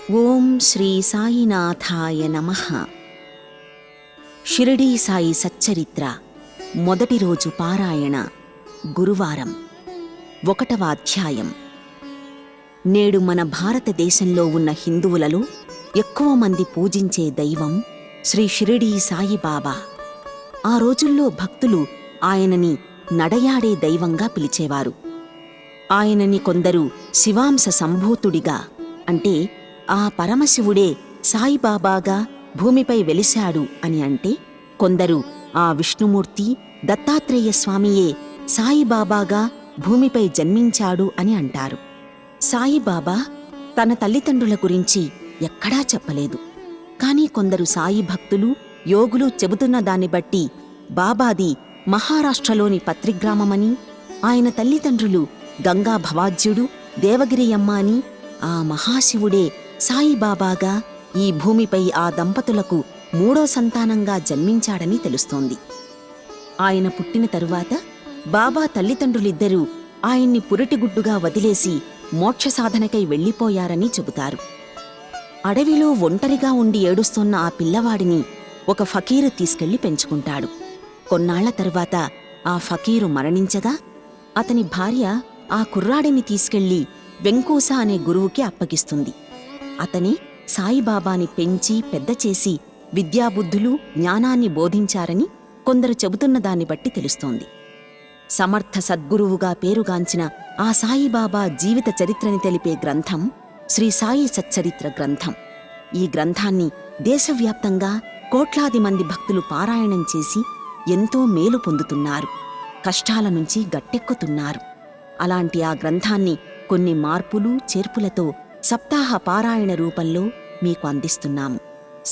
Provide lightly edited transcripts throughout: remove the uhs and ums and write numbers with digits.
ఓం శ్రీ సాయినాథాయ నమః. షిరిడీ సాయి సచ్చరిత్ర మొదటి రోజు పారాయణ గురువారం 1వ అధ్యాయం. నేడు మన భారతదేశంలో ఉన్న హిందువులలో ఎక్కువ మంది పూజించే దైవం శ్రీ షిరిడీ సాయిబాబా. ఆ రోజుల్లో భక్తులు ఆయనని నడయాడే దైవంగా పిలిచేవారు. ఆయనని కొందరు శివాంశ సంభూతుడిగా, అంటే ఆ పరమశివుడే సాయిబాబాగా భూమిపై వెలిశాడు అని అంటే, కొందరు ఆ విష్ణుమూర్తి దత్తాత్రేయ స్వామియే సాయిబాబాగా భూమిపై జన్మించాడు అని అంటారు. సాయిబాబా తన తల్లిదండ్రుల గురించి ఎక్కడా చెప్పలేదు. కాని కొందరు సాయి భక్తులు, యోగులు చెబుతున్న దాన్ని బట్టి బాబాది మహారాష్ట్రలోని పత్రిగ్రామమని, ఆయన తల్లిదండ్రులు గంగా భవాజ్యుడు, దేవగిరియమ్మ అని, ఆ మహాశివుడే సాయిబాబాగా ఈ భూమిపై ఆ దంపతులకు 3వ సంతానంగా జన్మించాడని తెలుస్తోంది. ఆయన పుట్టిన తరువాత బాబా తల్లిదండ్రులిద్దరూ ఆయన్ని పురిటిగుడ్డుగా వదిలేసి మోక్ష సాధనకై వెళ్లిపోయారని చెబుతారు. అడవిలో ఒంటరిగా ఉండి ఏడుస్తున్న ఆ పిల్లవాడిని ఒక ఫకీరు తీసుకెళ్లి పెంచుకుంటాడు. కొన్నాళ్ల తరువాత ఆ ఫకీరు మరణించగా అతని భార్య ఆ కుర్రాడిని తీసుకెళ్లి వెంకూస అనే గురువుకి అప్పగిస్తుంది. అతని సాయిబాబాని పెంచి పెద్ద చేసి విద్యాబుద్ధులు, జ్ఞానాన్ని బోధించారని కొందరు చెబుతున్న దాన్ని బట్టి తెలుస్తోంది. సమర్థ సద్గురువుగా పేరుగాంచిన ఆ సాయిబాబా జీవిత చరిత్రని తెలిపే గ్రంథం శ్రీ సాయి సచ్చరిత్ర గ్రంథం. ఈ గ్రంథాన్ని దేశవ్యాప్తంగా కోట్లాది మంది భక్తులు పారాయణం చేసి ఎంతో మేలు పొందుతున్నారు, కష్టాల నుంచి గట్టెక్కుతున్నారు. అలాంటి ఆ గ్రంథాన్ని కొన్ని మార్పులు చేర్పులతో సప్తాహ పారాయణ రూపంలో మీకు అందిస్తున్నాము.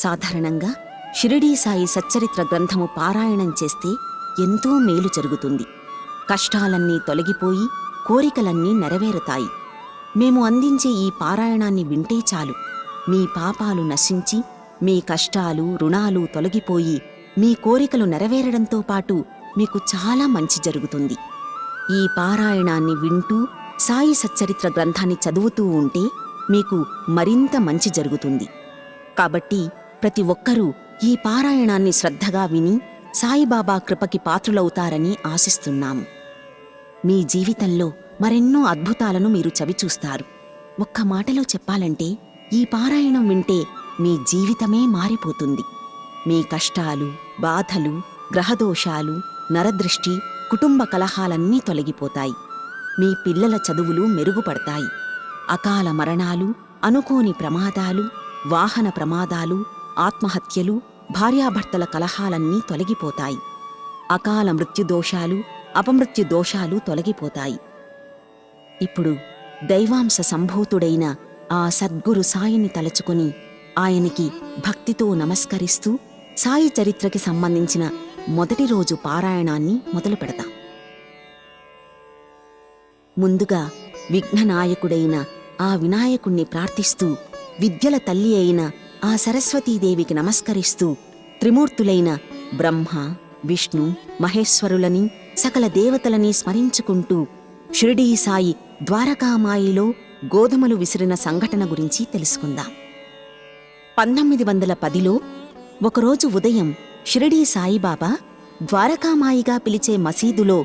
సాధారణంగా షిరిడీ సాయి సచ్చరిత్ర గ్రంథము పారాయణం చేస్తే ఎంతో మేలు జరుగుతుంది. కష్టాలన్నీ తొలగిపోయి కోరికలన్నీ నెరవేరుతాయి. మేము అందించే ఈ పారాయణాన్ని వింటే చాలు, మీ పాపాలు నశించి మీ కష్టాలు, రుణాలు తొలగిపోయి మీ కోరికలు నెరవేరడంతో పాటు మీకు చాలా మంచి జరుగుతుంది. ఈ పారాయణాన్ని వింటూ సాయి సచ్చరిత్ర గ్రంథాన్ని చదువుతూ ఉంటే మీకు మరింత మంచి జరుగుతుంది. కాబట్టి ప్రతి ఒక్కరూ ఈ పారాయణాన్ని శ్రద్ధగా విని సాయిబాబా కృపకి పాత్రులవుతారని ఆశిస్తున్నాము. మీ జీవితంలో మరెన్నో అద్భుతాలను మీరు చవిచూస్తారు. ఒక్క మాటలో చెప్పాలంటే, ఈ పారాయణం వింటే మీ జీవితమే మారిపోతుంది. మీ కష్టాలు, బాధలు, గ్రహదోషాలు, నరదృష్టి, కుటుంబ కలహాలన్నీ తొలగిపోతాయి. మీ పిల్లల చదువులు మెరుగుపడతాయి. అకాల మరణాలు, అనుకోని ప్రమాదాలు, వాహన ప్రమాదాలు, ఆత్మహత్యలు, భార్యాభర్తల కలహాలన్నీ తొలగిపోతాయి. అకాల మృత్యుదోషాలు, అపమృత్యు దోషాలు తొలగిపోతాయి. ఇప్పుడు దైవాంశ సంభూతుడైన ఆ సద్గురు సాయిని తలచుకుని ఆయనకి భక్తితో నమస్కరిస్తూ సాయి చరిత్రకి సంబంధించిన మొదటి రోజు పారాయణాన్ని మొదలు పెడతాం. ముందుగా విఘ్ననాయకుడైన ఆ వినాయకుణ్ణి ప్రార్థిస్తూ, విద్యల తల్లి అయిన ఆ సరస్వతీదేవికి నమస్కరిస్తూ, త్రిమూర్తులైన బ్రహ్మ, విష్ణు, మహేశ్వరులని, సకల దేవతలని స్మరించుకుంటూ షిరిడీ సాయి ద్వారకామాయిలో గోధుమలు విసిరిన సంఘటన గురించి తెలుసుకుందాం. 1910లో ఒకరోజు ఉదయం షిరిడీ సాయిబాబా ద్వారకామాయిగా పిలిచే మసీదులో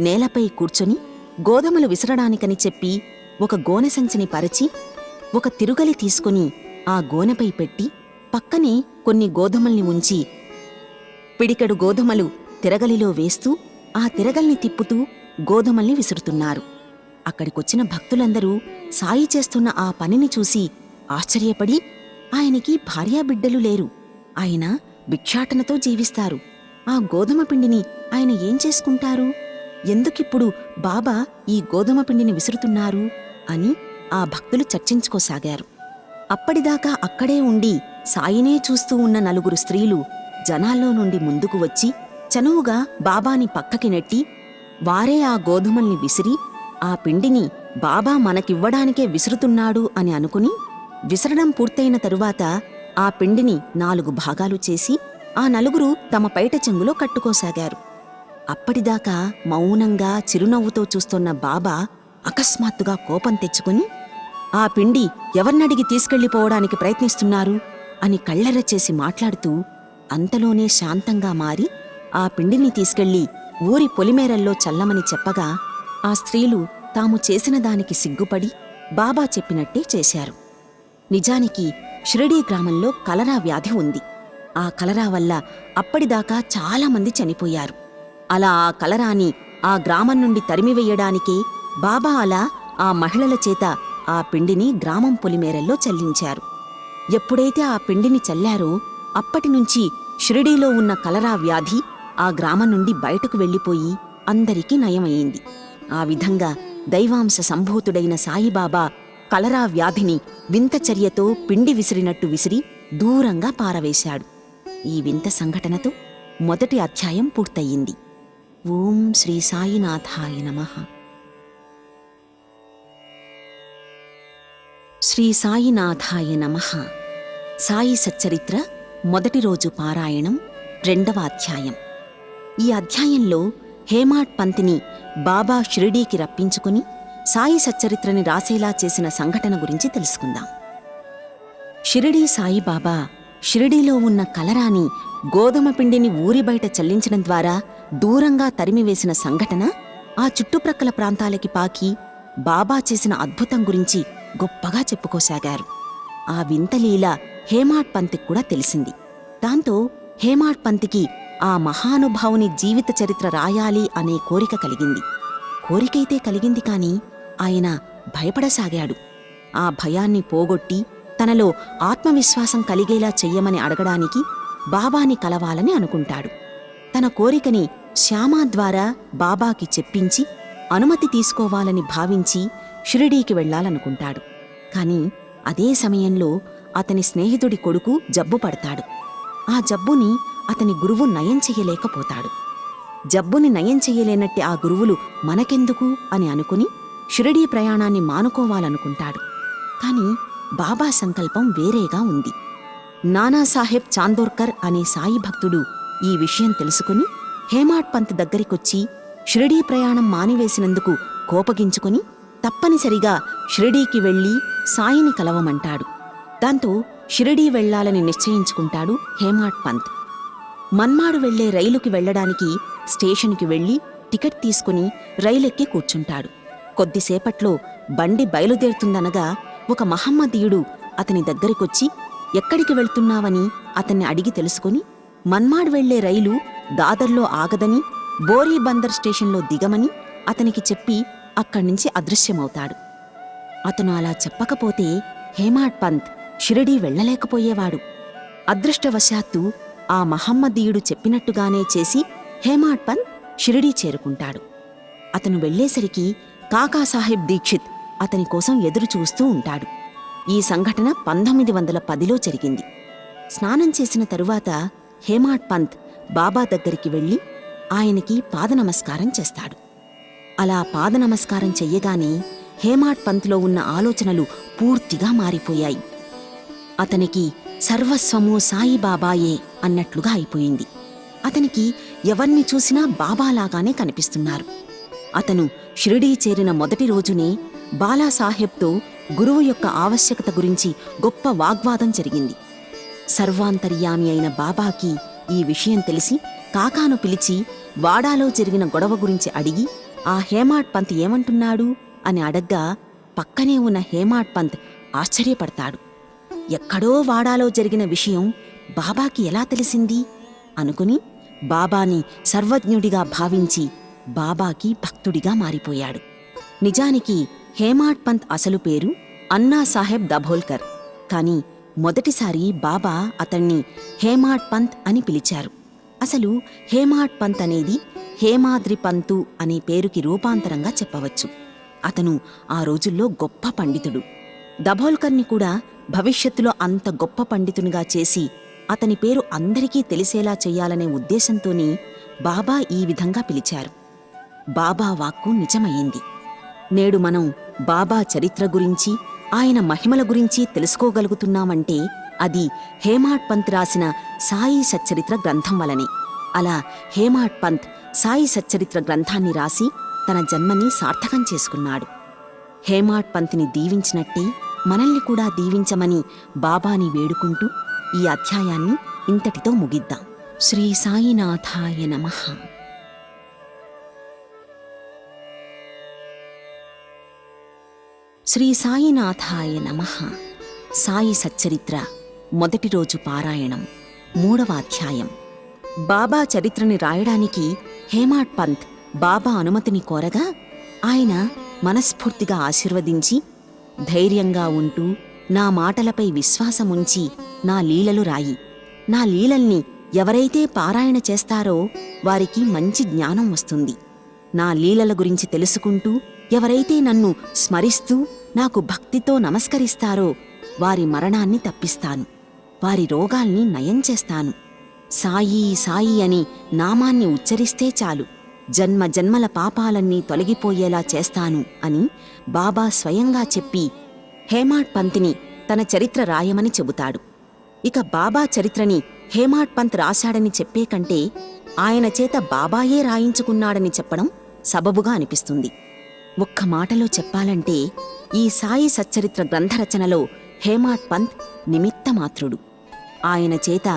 నేలపై కూర్చొని గోధుమలు విసరడానికని చెప్పి ఒక గోనె సంచిని పరిచి ఒక తిరుగలి తీసుకుని ఆ గోనెపై పెట్టి పక్కనే కొన్ని గోధుమల్ని ఉంచి పిడికెడు గోధుమలు తిరగలిలో వేస్తూ ఆ తిరగల్ని తిప్పుతూ గోధుమల్ని విసురుతున్నారు. అక్కడికొచ్చిన భక్తులందరూ సాయి చేస్తున్న ఆ పనిని చూసి ఆశ్చర్యపడి, ఆయనకి భార్యాబిడ్డలు లేరు, ఆయన భిక్షాటనతో జీవిస్తారు, ఆ గోధుమ పిండిని ఆయన ఏం చేసుకుంటారు, ఎందుకిప్పుడు బాబా ఈ గోధుమ పిండిని విసురుతున్నారు అని ఆ భక్తులు చర్చించుకోసాగారు. అప్పటిదాకా అక్కడే ఉండి సాయినే చూస్తూ ఉన్న 4 స్త్రీలు జనాల్లో నుండి ముందుకు వచ్చి చనువుగా బాబాని పక్కకి నెట్టి, వారే ఆ గోధుమల్ని విసిరి ఆ పిండిని బాబా మనకివ్వడానికే విసురుతున్నాడు అని అనుకుని, విసరడం పూర్తయిన తరువాత ఆ పిండిని 4 భాగాలు చేసి ఆ 4 తమ పైట చెంగులో కట్టుకోసాగారు. అప్పటిదాకా మౌనంగా చిరునవ్వుతో చూస్తున్న బాబా అకస్మాత్తుగా కోపం తెచ్చుకుని ఆ పిండి ఎవర్నడిగి తీసుకెళ్ళిపోవడానికి ప్రయత్నిస్తున్నారు అని కళ్ళెర్ర చేసి మాట్లాడుతూ అంతలోనే శాంతంగా మారి ఆ పిండిని తీసుకెళ్లి ఊరి పొలిమేరల్లో చల్లమని చెప్పగా ఆ స్త్రీలు తాము చేసిన దానికి సిగ్గుపడి బాబా చెప్పినట్టే చేశారు. నిజానికి షిరిడీ గ్రామంలో కలరా వ్యాధి ఉంది. ఆ కలరా వల్ల అప్పటిదాకా చాలామంది చనిపోయారు. అలా ఆ కలరాని ఆ గ్రామం నుండి తరిమివెయ్యడానికే బాబా అలా ఆ మహిళల చేత ఆ పిండిని గ్రామం పొలిమేరల్లో చల్లించారు. ఎప్పుడైతే ఆ పిండిని చల్లారో అప్పటినుంచి షిరిడీలో ఉన్న కలరా వ్యాధి ఆ గ్రామం నుండి బయటకు వెళ్ళిపోయి అందరికీ నయమయ్యింది. ఆ విధంగా దైవాంశ సంభూతుడైన సాయిబాబా కలరా వ్యాధిని వింత చర్యతో పిండి విసిరినట్టు విసిరి దూరంగా పారవేశాడు. ఈ వింత సంఘటనతో మొదటి అధ్యాయం పూర్తయింది. ఓం శ్రీ సాయినాథాయ నమః. శ్రీ సాయినాథాయ నమః. సాయి సచ్చరిత్ర మొదటి రోజు పారాయణం, 2వ అధ్యాయం. ఈ అధ్యాయంలో హేమాడ్ పంత్ని బాబా షిరిడీకి రప్పించుకుని సాయి సచ్చరిత్రని రాసేలా చేసిన సంఘటన గురించి తెలుసుకుందాం. షిరిడీ సాయిబాబా షిరిడీలో ఉన్న కలరాని గోధుమ పిండిని ఊరి బయట చల్లించడం ద్వారా దూరంగా తరిమివేసిన సంఘటన ఆ చుట్టుప్రక్కల ప్రాంతాలకి పాకి బాబా చేసిన అద్భుతం గురించి గొప్పగా చెప్పుకోసాగారు. ఆ వింతలీల హేమాడ్ పంత్కి కూడా తెలిసింది. దాంతో హేమాడ్ పంత్కి ఆ మహానుభావుని జీవిత చరిత్ర రాయాలి అనే కోరిక కలిగింది. కోరికైతే కలిగింది కాని ఆయన భయపడసాగాడు. ఆ భయాన్ని పోగొట్టి తనలో ఆత్మవిశ్వాసం కలిగేలా చెయ్యమని అడగడానికి బాబాని కలవాలని అనుకుంటాడు. తన కోరికని శ్యామా ద్వారా బాబాకి చెప్పించి అనుమతి తీసుకోవాలని భావించి షిరిడీకి వెళ్లాలనుకుంటాడు. కాని అదే సమయంలో అతని స్నేహితుడి కొడుకు జబ్బు పడతాడు. ఆ జబ్బుని అతని గురువు నయం చెయ్యలేకపోతాడు. జబ్బుని నయం చెయ్యలేనట్టే ఆ గురువులు మనకెందుకు అని అనుకుని షిరిడీ ప్రయాణాన్ని మానుకోవాలనుకుంటాడు. కాని బాబా సంకల్పం వేరేగా ఉంది. నానాసాహెబ్ చాందోర్కర్ అనే సాయి భక్తుడు ఈ విషయం తెలుసుకుని హేమాడ్ పంత్ దగ్గరికొచ్చి షిరిడీ ప్రయాణం మానివేసినందుకు కోపగించుకుని తప్పనిసరిగా షిరిడీకి వెళ్లి సాయిని కలవమంటాడు. దాంతో షిరిడీ వెళ్లాలని నిశ్చయించుకుంటాడు హేమాడ్ పంత్. మన్మాడు వెళ్లే రైలుకి వెళ్లడానికి స్టేషన్కి వెళ్లి టికెట్ తీసుకుని రైలెక్కి కూర్చుంటాడు. కొద్దిసేపట్లో బండి బయలుదేరుతుందనగా ఒక మహమ్మదీయుడు అతని దగ్గరికొచ్చి ఎక్కడికి వెళ్తున్నావని అతన్ని అడిగి తెలుసుకుని మన్మాడ్ వెళ్లే రైలు దాదర్లో ఆగదని బోరీ బందర్ స్టేషన్లో దిగమని అతనికి చెప్పి అక్కడ్నుంచి అదృశ్యమవుతాడు. అతను అలా చెప్పకపోతే హేమాడ్ పంత్ షిరిడీ వెళ్లలేకపోయేవాడు. అదృష్టవశాత్తు ఆ మహమ్మదీయుడు చెప్పినట్టుగానే చేసి హేమాడ్ పంత్ షిరిడీ చేరుకుంటాడు. అతను వెళ్లేసరికి కాకాసాహెబ్ దీక్షిత్ అతని కోసం ఎదురుచూస్తూ ఉంటాడు. ఈ సంఘటన 1910లో జరిగింది. స్నానం చేసిన తరువాత హేమాడ్ పంత్ బాబా దగ్గరికి వెళ్లి ఆయనకి పాదనమస్కారం చేస్తాడు. అలా పాదనమస్కారం చెయ్యగానే హేమాడ్ పంత్లో ఉన్న ఆలోచనలు పూర్తిగా మారిపోయాయి. అతనికి సర్వస్వము సాయిబాబాయే అన్నట్లుగా అయిపోయింది. అతనికి ఎవర్ని చూసినా బాబాలాగానే కనిపిస్తున్నారు. అతను షిరిడీ చేరిన మొదటి రోజునే బాలాసాహెబ్తో గురువు యొక్క ఆవశ్యకత గురించి గొప్ప వాగ్వాదం జరిగింది. సర్వాంతర్యామి అయిన బాబాకి ఈ విషయం తెలిసి కాకాను పిలిచి వాడాలో జరిగిన గొడవ గురించి అడిగి ఆ హేమాడ్ పంత్ ఏమంటున్నాడు అని అడగ్గా పక్కనే ఉన్న హేమాడ్ పంత్ ఆశ్చర్యపడతాడు. ఎక్కడో వాడాలో జరిగిన విషయం బాబాకి ఎలా తెలిసింది అనుకుని బాబాని సర్వజ్ఞుడిగా భావించి బాబాకి భక్తుడిగా మారిపోయాడు. నిజానికి హేమాడ్ పంత్ అసలు పేరు అన్నాసాహెబ్ దభోల్కర్. కాని మొదటిసారి బాబా అతన్ని హేమాడ్ పంత్ అని పిలిచారు. అసలు హేమాడ్ పంత్ అనేది హేమాద్రి పంతు అనే పేరుకి రూపాంతరంగా చెప్పవచ్చు. అతను ఆ రోజుల్లో గొప్ప పండితుడు. దభోల్కర్ని కూడా భవిష్యత్తులో అంత గొప్ప పండితునిగా చేసి అతని పేరు అందరికీ తెలిసేలా చెయ్యాలనే ఉద్దేశంతోనే బాబా ఈ విధంగా పిలిచారు. బాబా వాక్కు నిజమయ్యింది. నేడు మనం బాబా చరిత్ర గురించి ఆయన మహిమల గురించి తెలుసుకోగలుగుతున్నామంటే అది హేమాడ్ పంత్ రాసిన సాయి సచ్చరిత్ర గ్రంథం వలనే. అలా హేమాడ్ పంత్ సాయి సచ్చరిత్ర గ్రంథాన్ని రాసి తన జన్మని సార్థకం చేసుకున్నాడు. హేమాడ్ పంత్ని దీవించినట్టే మనల్ని కూడా దీవించమని బాబాని వేడుకుంటూ ఈ అధ్యాయాన్ని ఇంతటితో ముగిద్దాం. శ్రీ సాయినాథాయ నమః. శ్రీ సాయినాథాయ నమః. సాయి సచ్చరిత్ర మొదటి రోజు పారాయణం 3వ అధ్యాయం. బాబా చరిత్రని రాయడానికి హేమాడ్ పంత్ బాబా అనుమతిని కోరగా ఆయన మనస్ఫూర్తిగా ఆశీర్వదించి, ధైర్యంగా ఉంటూ నా మాటలపై విశ్వాసముంచి నా లీలలు రాయి. నా లీలల్ని ఎవరైతే పారాయణ చేస్తారో వారికి మంచి జ్ఞానం వస్తుంది. నా లీలల గురించి తెలుసుకుంటూ ఎవరైతే నన్ను స్మరిస్తూ నాకు భక్తితో నమస్కరిస్తారో వారి మరణాన్ని తప్పిస్తాను, వారి రోగాల్ని నయం చేస్తాను. సాయి సాయి అని నామాన్ని ఉచ్చరిస్తే చాలు, జన్మ జన్మల పాపాలన్నీ తొలగిపోయేలా చేస్తాను అని బాబా స్వయంగా చెప్పి హేమాడ్ పంత్ని తన చరిత్ర రాయమని చెబుతాడు. ఇక బాబా చరిత్రని హేమాడ్ పంత్ రాశాడని చెప్పే కంటే ఆయన చేత బాబాయే రాయించుకున్నాడని చెప్పడం సబబుగా అనిపిస్తుంది. ఒక్క మాటలో చెప్పాలంటే ఈ సాయి సచ్చరిత్ర గ్రంథరచనలో హేమాడ్ పంత్ నిమిత్తమాత్రుడు. ఆయన చేత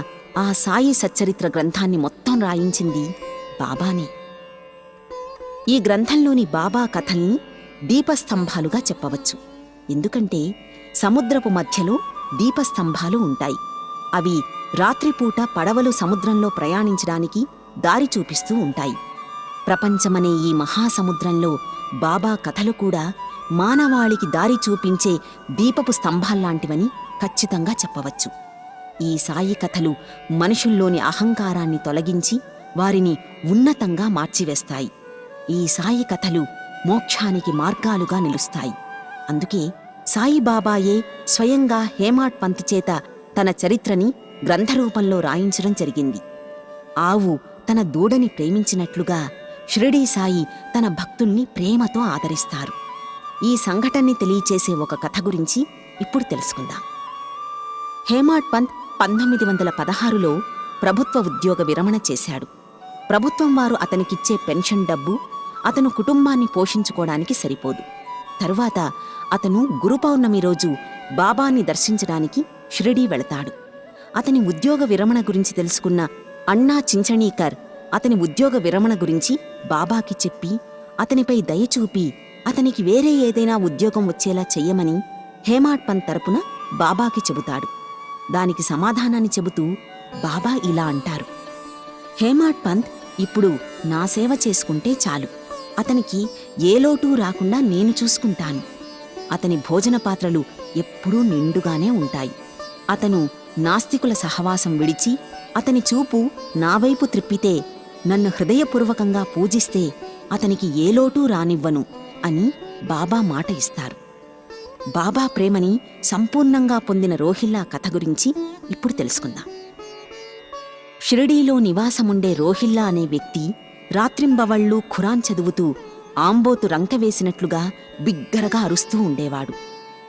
ఆ సాయి సచ్చరిత్ర గ్రంథాన్ని మొత్తం రాయించింది బాబానే. ఈ గ్రంథంలోని బాబా కథల్ని దీపస్తంభాలుగా చెప్పవచ్చు. ఎందుకంటే సముద్రపు మధ్యలో దీపస్తంభాలు ఉంటాయి. అవి రాత్రిపూట పడవలు సముద్రంలో ప్రయాణించడానికి దారి చూపిస్తూ ఉంటాయి. ప్రపంచమనే ఈ మహాసముద్రంలో బాబా కథలు కూడా మానవాళికి దారి చూపించే దీపపు స్తంభాల్లాంటివని ఖచ్చితంగా చెప్పవచ్చు. ఈ సాయి కథలు మనుషుల్లోని అహంకారాన్ని తొలగించి వారిని ఉన్నతంగా మార్చివేస్తాయి. ఈ సాయి కథలు మోక్షానికి మార్గాలుగా నిలుస్తాయి. అందుకే సాయిబాబాయే స్వయంగా హేమాడ్ పంత్ చేత తన చరిత్రని గ్రంథరూపంలో రాయించడం జరిగింది. ఆవు తన దూడని ప్రేమించినట్లుగా షిరిడీ సాయి తన భక్తుల్ని ప్రేమతో ఆదరిస్తారు. ఈ సంఘటనని తెలియచేసే ఒక కథ గురించి ఇప్పుడు తెలుసుకుందాం. హేమాడ్ పంత్ 1916లో ప్రభుత్వ ఉద్యోగ విరమణ చేశాడు. ప్రభుత్వం వారు అతనికిచ్చే పెన్షన్ డబ్బు అతను కుటుంబాన్ని పోషించుకోవడానికి సరిపోదు. తరువాత అతను గురు పౌర్ణమి రోజు బాబాని దర్శించడానికి షిరిడీ వెళతాడు. అతని ఉద్యోగ విరమణ గురించి తెలుసుకున్న అన్నా చించణీకర్ అతని ఉద్యోగ విరమణ గురించి బాబాకి చెప్పి అతనిపై దయచూపి అతనికి వేరే ఏదైనా ఉద్యోగం వచ్చేలా చెయ్యమని హేమాడ్ పంత్ తరపున బాబాకి చెబుతాడు. దానికి సమాధానాన్ని చెబుతూ బాబా ఇలా అంటారు: హేమాడ్ పంత్ ఇప్పుడు నా సేవ చేసుకుంటే చాలు, అతనికి ఏ లోటూ రాకుండా నేను చూసుకుంటాను. అతని భోజన పాత్రలు ఎప్పుడూ నిండుగానే ఉంటాయి. అతను నాస్తికుల సహవాసం విడిచి అతని చూపు నా వైపు త్రిప్పితే, నన్ను హృదయపూర్వకంగా పూజిస్తే అతనికి ఏ లోటూ రానివ్వను అని బాబా మాట ఇస్తారు. బాబా ప్రేమని సంపూర్ణంగా పొందిన రోహిల్లా కథ గురించి ఇప్పుడు తెలుసుకుందాం. షిరిడీలో నివాసముండే రోహిల్లా అనే వ్యక్తి రాత్రింబవళ్లూ ఖురాన్ చదువుతూ ఆంబోతు రంకెవేసినట్లుగా బిగ్గరగా అరుస్తూ ఉండేవాడు.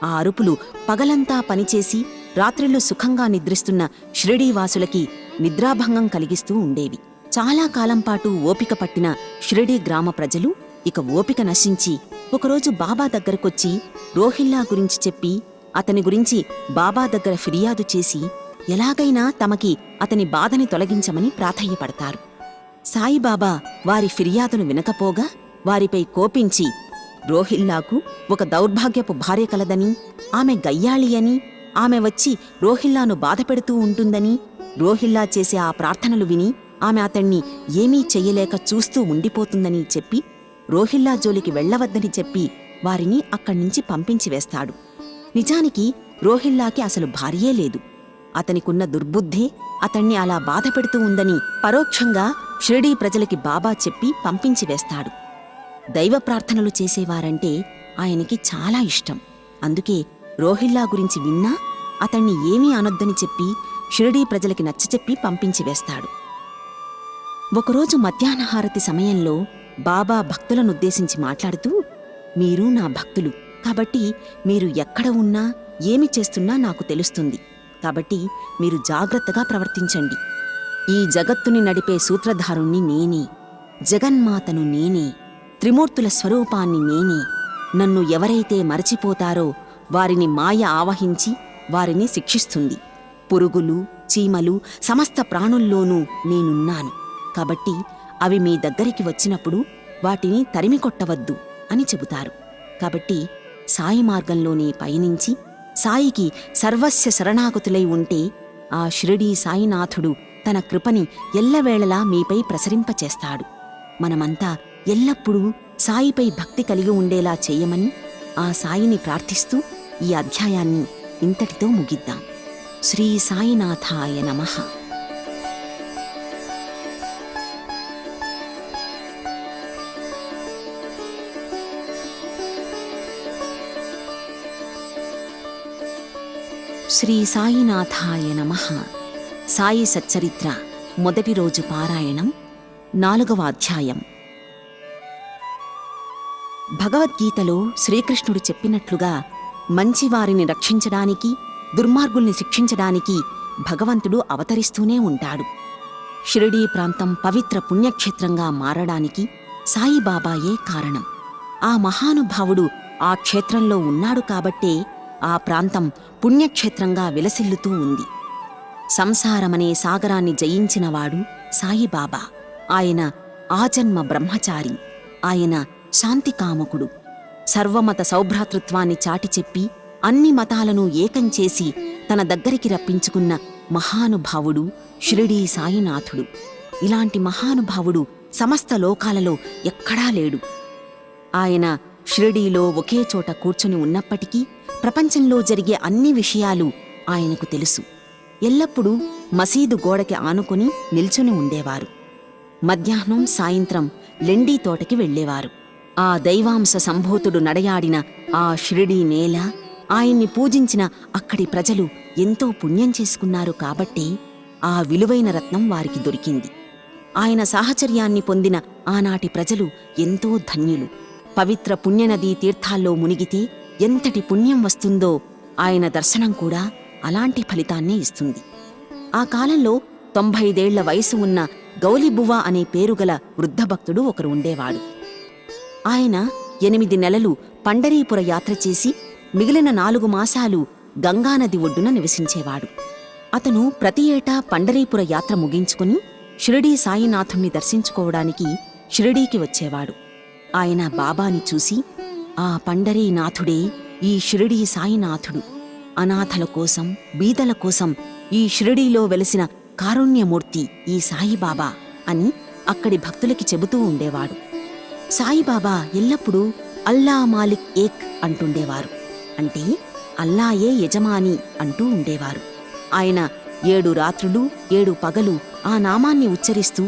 ఆ అరుపులు పగలంతా పనిచేసి రాత్రిళ్ళు సుఖంగా నిద్రిస్తున్న షిరిడీవాసులకి నిద్రాభంగం కలిగిస్తూ ఉండేవి. చాలా కాలంపాటు ఓపిక పట్టిన షిరిడీ గ్రామ ప్రజలు ఇక ఓపిక నశించి ఒకరోజు బాబా దగ్గరకొచ్చి రోహిల్లా గురించి చెప్పి అతని గురించి బాబా దగ్గర ఫిర్యాదు చేసి ఎలాగైనా తమకి అతని బాధని తొలగించమని ప్రాధేయపడతారు. సాయిబాబా వారి ఫిర్యాదును వినకపోగా వారిపై కోపించి, రోహిల్లాకు ఒక దౌర్భాగ్యపు భార్య కలదని, ఆమె గయ్యాళి అని, ఆమె వచ్చి రోహిల్లాను బాధపెడుతూ ఉంటుందని, రోహిల్లా చేసే ఆ ప్రార్థనలు విని ఆమె అతణ్ణి ఏమీ చెయ్యలేక చూస్తూ ఉండిపోతుందని చెప్పి రోహిల్లా జోలికి వెళ్లవద్దని చెప్పి వారిని అక్కడ్నుంచి పంపించివేస్తాడు. నిజానికి రోహిల్లాకి అసలు భార్యే లేదు. అతనికున్న దుర్బుద్ధే అతణ్ణి అలా బాధపెడుతూ ఉందని పరోక్షంగా షిరిడీ ప్రజలకి బాబా చెప్పి పంపించివేస్తాడు. దైవ ప్రార్థనలు చేసేవారంటే ఆయనకి చాలా ఇష్టం. అందుకే రోహిల్లా గురించి విన్నా అతణ్ణి ఏమీ అనొద్దని చెప్పి షిరిడీ ప్రజలకి నచ్చచెప్పి పంపించివేస్తాడు. ఒకరోజు మధ్యాహ్నహారతి సమయంలో బాబా భక్తులనుద్దేశించి మాట్లాడుతూ, మీరు నా భక్తులు కాబట్టి మీరు ఎక్కడ ఉన్నా ఏమి చేస్తున్నా నాకు తెలుస్తుంది. కాబట్టి మీరు జాగ్రత్తగా ప్రవర్తించండి. ఈ జగత్తుని నడిపే సూత్రధారుణ్ణి నేనే, జగన్మాతను నేనే, త్రిమూర్తుల స్వరూపాన్ని నేనే. నన్ను ఎవరైతే మరచిపోతారో వారిని మాయ ఆవహించి వారిని శిక్షిస్తుంది. పురుగులు, చీమలు, సమస్త ప్రాణుల్లోనూ నేనున్నాను. కాబట్టి అవి మీ దగ్గరికి వచ్చినప్పుడు వాటిని తరిమికొట్టవద్దు అని చెబుతారు. కాబట్టి సాయి మార్గంలోనే పయనించి సాయికి సర్వస్య శరణాగతులై ఉంటే ఆ షిరిడీ సాయినాథుడు తన కృపని ఎల్లవేళలా మీపై ప్రసరింపచేస్తాడు. మనమంతా ఎల్లప్పుడూ సాయిపై భక్తి కలిగి ఉండేలా చేయమని ఆ సాయిని ప్రార్థిస్తూ ఈ అధ్యాయాన్ని ఇంతటితో ముగిద్దాం. శ్రీ సాయినాథాయ నమః. శ్రీ సాయినాథాయ నమః. సాయి సచ్చరిత్ర మొదటి రోజు పారాయణం 4వ అధ్యాయం. భగవద్గీతలో శ్రీకృష్ణుడు చెప్పినట్లుగా మంచివారిని రక్షించడానికి, దుర్మార్గుల్ని శిక్షించడానికి భగవంతుడు అవతరిస్తూనే ఉంటాడు. షిరిడీ ప్రాంతం పవిత్ర పుణ్యక్షేత్రంగా మారడానికి సాయిబాబాయే కారణం. ఆ మహానుభావుడు ఆ క్షేత్రంలో ఉన్నాడు కాబట్టే ఆ ప్రాంతం పుణ్యక్షేత్రంగా విలసిల్లుతూ ఉంది. సంసారమనే సాగరాన్ని జయించినవాడు సాయిబాబా. ఆయన ఆజన్మ బ్రహ్మచారి. ఆయన శాంతికాముకుడు. సర్వమత సౌభ్రాతృత్వాన్ని చాటిచెప్పి అన్ని మతాలను ఏకం చేసి తన దగ్గరికి రప్పించుకున్న మహానుభావుడు షిరిడీ సాయినాథుడు. ఇలాంటి మహానుభావుడు సమస్త లోకాలలో ఎక్కడా లేడు. ఆయన షిరిడీలో ఒకే చోట కూర్చుని ఉన్నప్పటికీ ప్రపంచంలో జరిగే అన్ని విషయాలు ఆయనకు తెలుసు. ఎల్లప్పుడూ మసీదు గోడకి ఆనుకుని నిల్చుని ఉండేవారు. మధ్యాహ్నం, సాయంత్రం లెండీ తోటకి వెళ్లేవారు. ఆ దైవాంశ సంభూతుడు నడయాడిన ఆ షిరిడీ నేల, ఆయన్ని పూజించిన అక్కడి ప్రజలు ఎంతో పుణ్యం చేసుకున్నారు కాబట్టే ఆ విలువైన రత్నం వారికి దొరికింది. ఆయన సాహచర్యాన్ని పొందిన ఆనాటి ప్రజలు ఎంతో ధన్యులు. పవిత్ర పుణ్యనదీ తీర్థాల్లో మునిగితే ఎంతటి పుణ్యం వస్తుందో ఆయన దర్శనం కూడా అలాంటి ఫలితాన్నే ఇస్తుంది. ఆ కాలంలో 95 ఏళ్ల వయసు ఉన్న గౌలిబువ్వ అనే పేరుగల వృద్ధభక్తుడు ఒకరు ఉండేవాడు. ఆయన 8 నెలలు పండరీపుర యాత్ర చేసి మిగిలిన 4 మాసాలు గంగానది ఒడ్డున నివసించేవాడు. అతను ప్రతి ఏటా పండరీపుర యాత్ర ముగించుకుని షిరిడీ సాయినాథుణ్ణి దర్శించుకోవడానికి షిరిడీకి వచ్చేవాడు. ఆయన బాబాని చూసి, ఆ పండరీనాథుడే ఈ షిరిడీ సాయినాథుడు. అనాథల కోసం, బీదల కోసం ఈ షిరిడీలో వెలిసిన కారుణ్యమూర్తి ఈ సాయిబాబా అని అక్కడి భక్తులకి చెబుతూ ఉండేవాడు. సాయిబాబా ఎల్లప్పుడూ అల్లా మాలిక్ ఏక్ అంటుండేవారు. అంటే అల్లాయే యజమాని అంటూ ఉండేవారు. ఆయన 7 రాత్రులు 7 పగలు ఆ నామాన్ని ఉచ్చరిస్తూ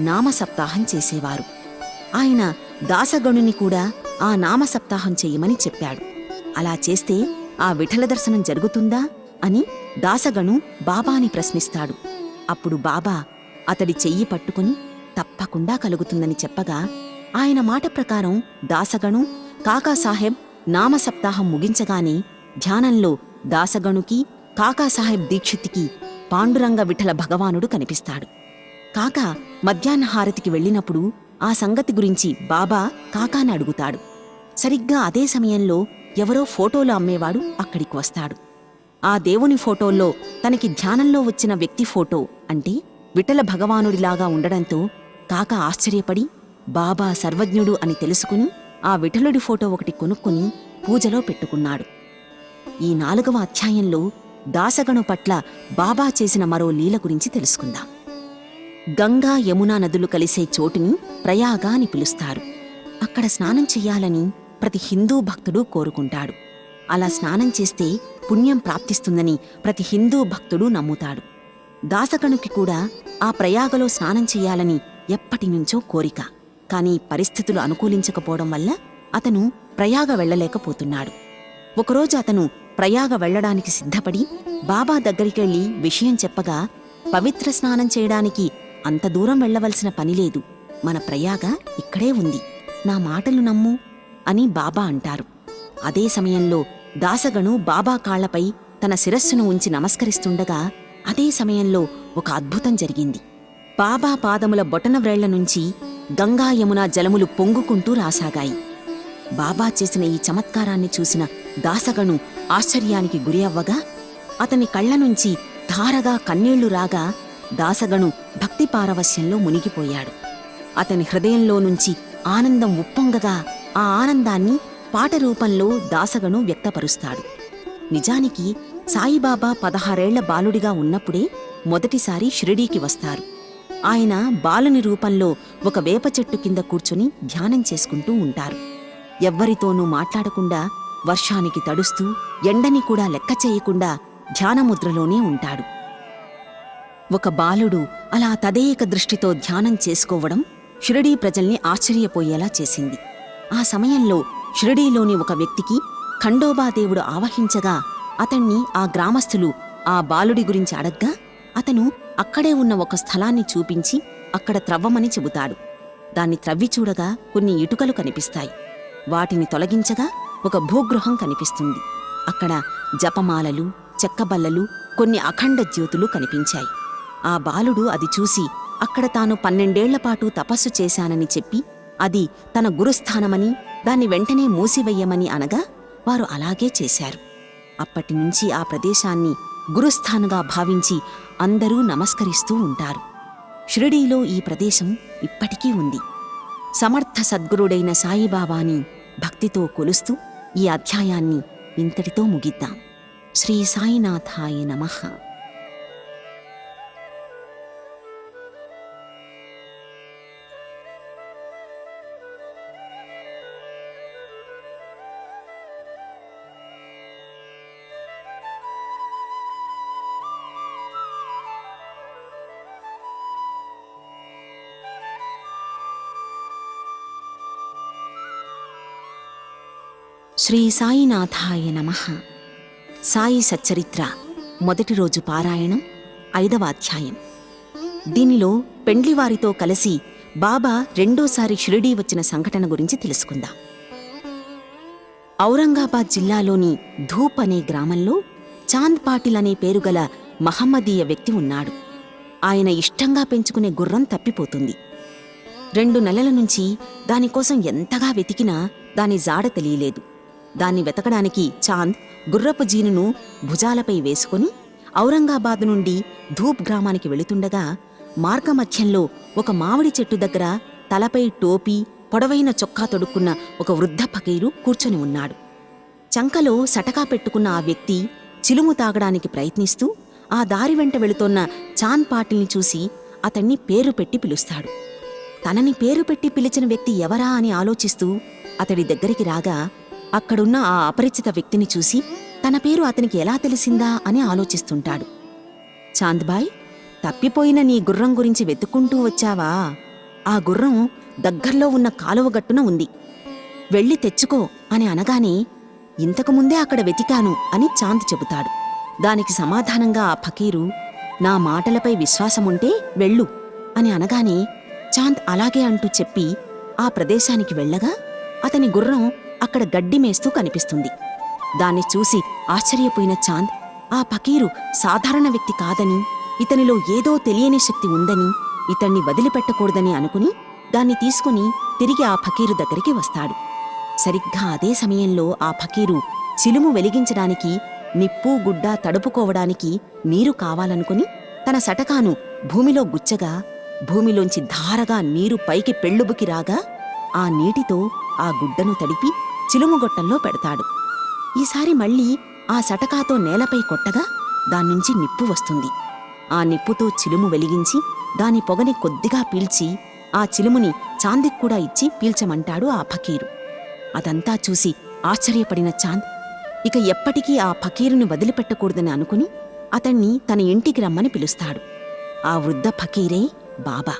నామసప్తాహం చేసేవారు. ఆయన దాసగణుని కూడా ఆ నామసప్తాహం చెయ్యమని చెప్పాడు. అలా చేస్తే ఆ విఠల దర్శనం జరుగుతుందా అని దాసగణు బాబాని ప్రశ్నిస్తాడు. అప్పుడు బాబా అతడి చెయ్యి పట్టుకుని తప్పకుండా కలుగుతుందని చెప్పగా, ఆయన మాట ప్రకారం దాసగణు, కాకాసాహెబ్ నామసప్తాహం ముగించగానే ధ్యానంలో దాసగణుకి, కాకాసాహెబ్ దీక్షిత్కి పాండురంగ విఠల భగవానుడు కనిపిస్తాడు. కాకా మధ్యాహ్న హారతికి వెళ్ళినప్పుడు ఆ సంగతి గురించి బాబా కాకాని అడుగుతాడు. సరిగ్గా అదే సమయంలో ఎవరో ఫోటోలు అమ్మేవాడు అక్కడికి వస్తాడు. ఆ దేవుని ఫోటోల్లో తనకి ధ్యానంలో వచ్చిన వ్యక్తి ఫోటో అంటే విఠల భగవానుడిలాగా ఉండడంతో కాకా ఆశ్చర్యపడి బాబా సర్వజ్ఞుడు అని తెలుసుకుని ఆ విఠలుడి ఫోటో ఒకటి కొనుక్కుని పూజలో పెట్టుకున్నాడు. ఈ 4వ అధ్యాయంలో దాసగణు పట్ల బాబా చేసిన మరో లీల గురించి తెలుసుకుందాం. గంగా, యమునా నదులు కలిసే చోటుని ప్రయాగ అని పిలుస్తారు. అక్కడ స్నానం చెయ్యాలని ప్రతి హిందూ భక్తుడు కోరుకుంటాడు. అలా స్నానం చేస్తే పుణ్యం ప్రాప్తిస్తుందని ప్రతి హిందూ భక్తుడు నమ్ముతాడు. దాసగణుకి కూడా ఆ ప్రయాగలో స్నానం చెయ్యాలని ఎప్పటినుంచో కోరిక. కాని పరిస్థితులు అనుకూలించకపోవడం వల్ల అతను ప్రయాగ వెళ్లలేకపోతున్నాడు. ఒకరోజు అతను ప్రయాగ వెళ్లడానికి సిద్ధపడి బాబా దగ్గరికెళ్లి విషయం చెప్పగా, పవిత్ర స్నానం చేయడానికి అంత దూరం వెళ్లవలసిన పనిలేదు, మన ప్రయాగ ఇక్కడే ఉంది, నా మాటలు నమ్ము అని బాబా అంటారు. అదే సమయంలో దాసగణు బాబా కాళ్లపై తన శిరస్సును ఉంచి నమస్కరిస్తుండగా అదే సమయంలో ఒక అద్భుతం జరిగింది. బాబా పాదముల బొటన వ్రేళ్ల నుంచి గంగా యమునా జలములు పొంగుకుంటూ రాసాగాయి. బాబా చేసిన ఈ చమత్కారాన్ని చూసిన దాసగణు ఆశ్చర్యానికి గురి అవ్వగా అతని కళ్ల నుంచి ధారగా కన్నీళ్లు రాగా దాసగను భక్తి పారవశ్యంలో మునిగిపోయాడు. అతని హృదయంలో నుంచి ఆనందం ఉప్పొంగగా ఆ ఆనందాన్ని పాట రూపంలో దాసగను వ్యక్తపరుస్తాడు. నిజానికి సాయిబాబా 16 ఏళ్ల బాలుడిగా ఉన్నప్పుడే మొదటిసారి షిరిడీకి వస్తారు. ఆయన బాలుని రూపంలో ఒక వేప చెట్టు కింద కూర్చుని ధ్యానం చేసుకుంటూ ఉంటారు. ఎవ్వరితోనూ మాట్లాడకుండా, వర్షానికి తడుస్తూ, ఎండని కూడా లెక్క చేయకుండా ధ్యానముద్రలోనే ఉంటాడు. ఒక బాలుడు అలా తదేక దృష్టితో ధ్యానం చేసుకోవడం షిరిడీ ప్రజల్ని ఆశ్చర్యపోయేలా చేసింది. ఆ సమయంలో షిరిడీలోని ఒక వ్యక్తికి ఖండోబాదేవుడు ఆవహించగా అతణ్ణి ఆ గ్రామస్థులు ఆ బాలుడి గురించి అడగ్గా అతను అక్కడే ఉన్న ఒక స్థలాన్ని చూపించి అక్కడ త్రవ్వమని చెబుతాడు. దాన్ని త్రవ్వి చూడగా కొన్ని ఇటుకలు కనిపిస్తాయి. వాటిని తొలగించగా ఒక భూగృహం కనిపిస్తుంది. అక్కడ జపమాలలు, చెక్కబల్లలు, కొన్ని అఖండ జ్యోతులు కనిపించాయి. ఆ బాలుడు అది చూసి అక్కడ తాను 12 ఏళ్లపాటు తపస్సు చేశానని చెప్పి అది తన గురుస్థానమని, దాన్ని వెంటనే మూసివెయ్యమని అనగా వారు అలాగే చేశారు. అప్పటినుంచి ఆ ప్రదేశాన్ని గురుస్థానంగా భావించి అందరూ నమస్కరిస్తూ ఉంటారు. షిరిడీలో ఈ ప్రదేశం ఇప్పటికీ ఉంది. సమర్థ సద్గురుడైన సాయిబాబాని భక్తితో కొలుస్తూ ఈ అధ్యాయాన్ని ఇంతటితో ముగిద్దాం. శ్రీ సాయినాథాయ నమః. శ్రీ సాయినాథాయ నమః. సాయి సచ్చరిత్ర మొదటి రోజు పారాయణం 5వ అధ్యాయం. దీనిలో పెండ్లివారితో కలిసి బాబా రెండోసారి షిరిడీ వచ్చిన సంఘటన గురించి తెలుసుకుందాం. ఔరంగాబాద్ జిల్లాలోని ధూప్ అనే గ్రామంలో చాంద్ పాటిల్ అనే పేరుగల మహమ్మదీయ వ్యక్తి ఉన్నాడు. ఆయన ఇష్టంగా పెంచుకునే గుర్రం తప్పిపోతుంది. 2 నెలల నుంచి దానికోసం ఎంతగా వెతికినా దాని జాడ తెలియలేదు. దాన్ని వెతకడానికి చాంద్ గుర్రపు జీనును భుజాలపై వేసుకుని ఔరంగాబాద్ నుండి ధూప్ గ్రామానికి వెళుతుండగా మార్గమధ్యంలో ఒక మామిడి చెట్టు దగ్గర తలపై టోపీ, పొడవైన చొక్కా తొడుక్కున్న ఒక వృద్ధ ఫకీరు కూర్చొని ఉన్నాడు. చంకలో సటకా పెట్టుకున్న ఆ వ్యక్తి చిలుము తాగడానికి ప్రయత్నిస్తూ ఆ దారి వెంట వెళుతోన్న చాంద్ పాటిల్ని చూసి అతన్ని పేరు పెట్టి పిలుస్తాడు. తనని పేరు పెట్టి పిలిచిన వ్యక్తి ఎవరా అని ఆలోచిస్తూ అతడి దగ్గరికి రాగా అక్కడున్న ఆ అపరిచిత వ్యక్తిని చూసి తన పేరు అతనికి ఎలా తెలిసిందా అని ఆలోచిస్తుంటాడు. చాంద్బాయ్, తప్పిపోయిన నీ గుర్రం గురించి వెతుక్కుంటూ వచ్చావా? ఆ గుర్రం దగ్గర్లో ఉన్న కాలువగట్టున ఉంది, వెళ్ళి తెచ్చుకో అని అనగానే ఇంతకుముందే అక్కడ వెతికాను అని చాంద్ చెబుతాడు. దానికి సమాధానంగా ఆ ఫకీరు, నా మాటలపై విశ్వాసముంటే వెళ్ళు అని అనగానే చాంద్ అలాగే అంటూ చెప్పి ఆ ప్రదేశానికి వెళ్ళగా అతని గుర్రం అక్కడ గడ్డి మేస్తూ కనిపిస్తుంది. దాన్ని చూసి ఆశ్చర్యపోయిన చాంద్ ఆ ఫకీరు సాధారణ వ్యక్తి కాదని, ఇతనిలో ఏదో తెలియని శక్తి ఉందని, ఇతన్ని వదిలిపెట్టకూడదని అనుకుని దాన్ని తీసుకుని తిరిగి ఆ ఫకీరు దగ్గరికి వస్తాడు. సరిగ్గా అదే సమయంలో ఆ ఫకీరు చిలుము వెలిగించడానికి నిప్పు గుడ్డ తడుపుకోవడానికి నీరు కావాలనుకుని తన సటకాను భూమిలో గుచ్చగా భూమిలోంచి ధారగా నీరు పైకి పెళ్ళుబుకి రాగా ఆ నీటితో ఆ గుడ్డను తడిపి చిలుముగొట్టంలో పెడతాడు. ఈసారి మళ్ళీ ఆ సటకాతో నేలపై కొట్టగా దాన్నుంచి నిప్పు వస్తుంది. ఆ నిప్పుతో చిలుము వెలిగించి దాని పొగని కొద్దిగా పీల్చి ఆ చిలుముని చాందిక్కూడా ఇచ్చి పీల్చమంటాడు ఆ ఫకీరు. అదంతా చూసి ఆశ్చర్యపడిన చాంద్ ఇక ఎప్పటికీ ఆ ఫకీరుని వదిలిపెట్టకూడదని అనుకుని అతన్ని తన ఇంటికి రమ్మని పిలుస్తాడు. ఆ వృద్ధ ఫకీరే బాబా.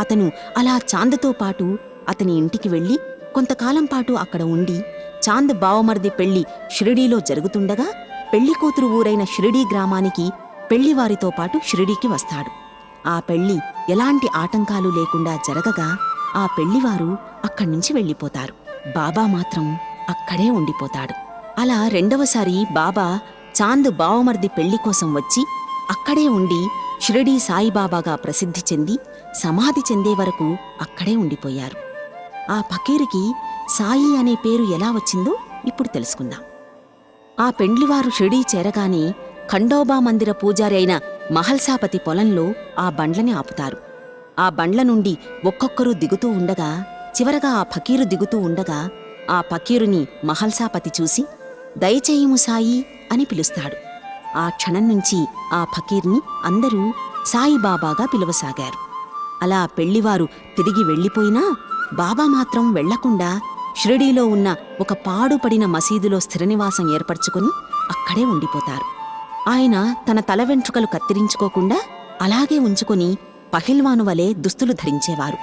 అతను అలా చాంద్తో పాటు అతని ఇంటికి వెళ్ళి కొంతకాలం పాటు అక్కడ ఉండి చాంద్ బావమర్ది పెళ్లి షిరిడీలో జరుగుతుండగా పెళ్లికూతురు ఊరైన షిరిడీ గ్రామానికి పెళ్లివారితో పాటు షిరిడీకి వస్తాడు. ఆ పెళ్లి ఎలాంటి ఆటంకాలు లేకుండా జరగగా ఆ పెళ్లివారు అక్కడ్నుంచి వెళ్ళిపోతారు. బాబా మాత్రం అక్కడే ఉండిపోతాడు. అలా రెండవసారి బాబా చాంద్ బావమర్ది పెళ్లి కోసం వచ్చి అక్కడే ఉండి షిరిడీ సాయిబాబాగా ప్రసిద్ధి చెంది సమాధి చెందే వరకు అక్కడే ఉండిపోయారు. ఆ ఫకీరుకి సాయి అనే పేరు ఎలా వచ్చిందో ఇప్పుడు తెలుసుకుందాం. ఆ పెండ్లివారు షిరిడీ చేరగానే ఖండోబా మందిర పూజారి అయిన మహల్సాపతి పొలంలో ఆ బండ్లని ఆపుతారు. ఆ బండ్ల నుండి ఒక్కొక్కరూ దిగుతూ ఉండగా, చివరగా ఆ ఫకీరు దిగుతూ ఉండగా, ఆ ఫకీరుని మహల్సాపతి చూసి దయచేయుము సాయి అని పిలుస్తాడు. ఆ క్షణం నుంచి ఆ ఫకీర్ని అందరూ సాయిబాబాగా పిలువసాగారు. అలా పెళ్లివారు తిరిగి వెళ్ళిపోయినా బాబా మాత్రం వెళ్లకుండా షిరిడీలో ఉన్న ఒక పాడుపడిన మసీదులో స్థిరనివాసం ఏర్పరచుకుని అక్కడే ఉండిపోతారు. ఆయన తన తల వెంట్రుకలు కత్తిరించుకోకుండా అలాగే ఉంచుకుని పహిల్వాను వలె దుస్తులు ధరించేవారు.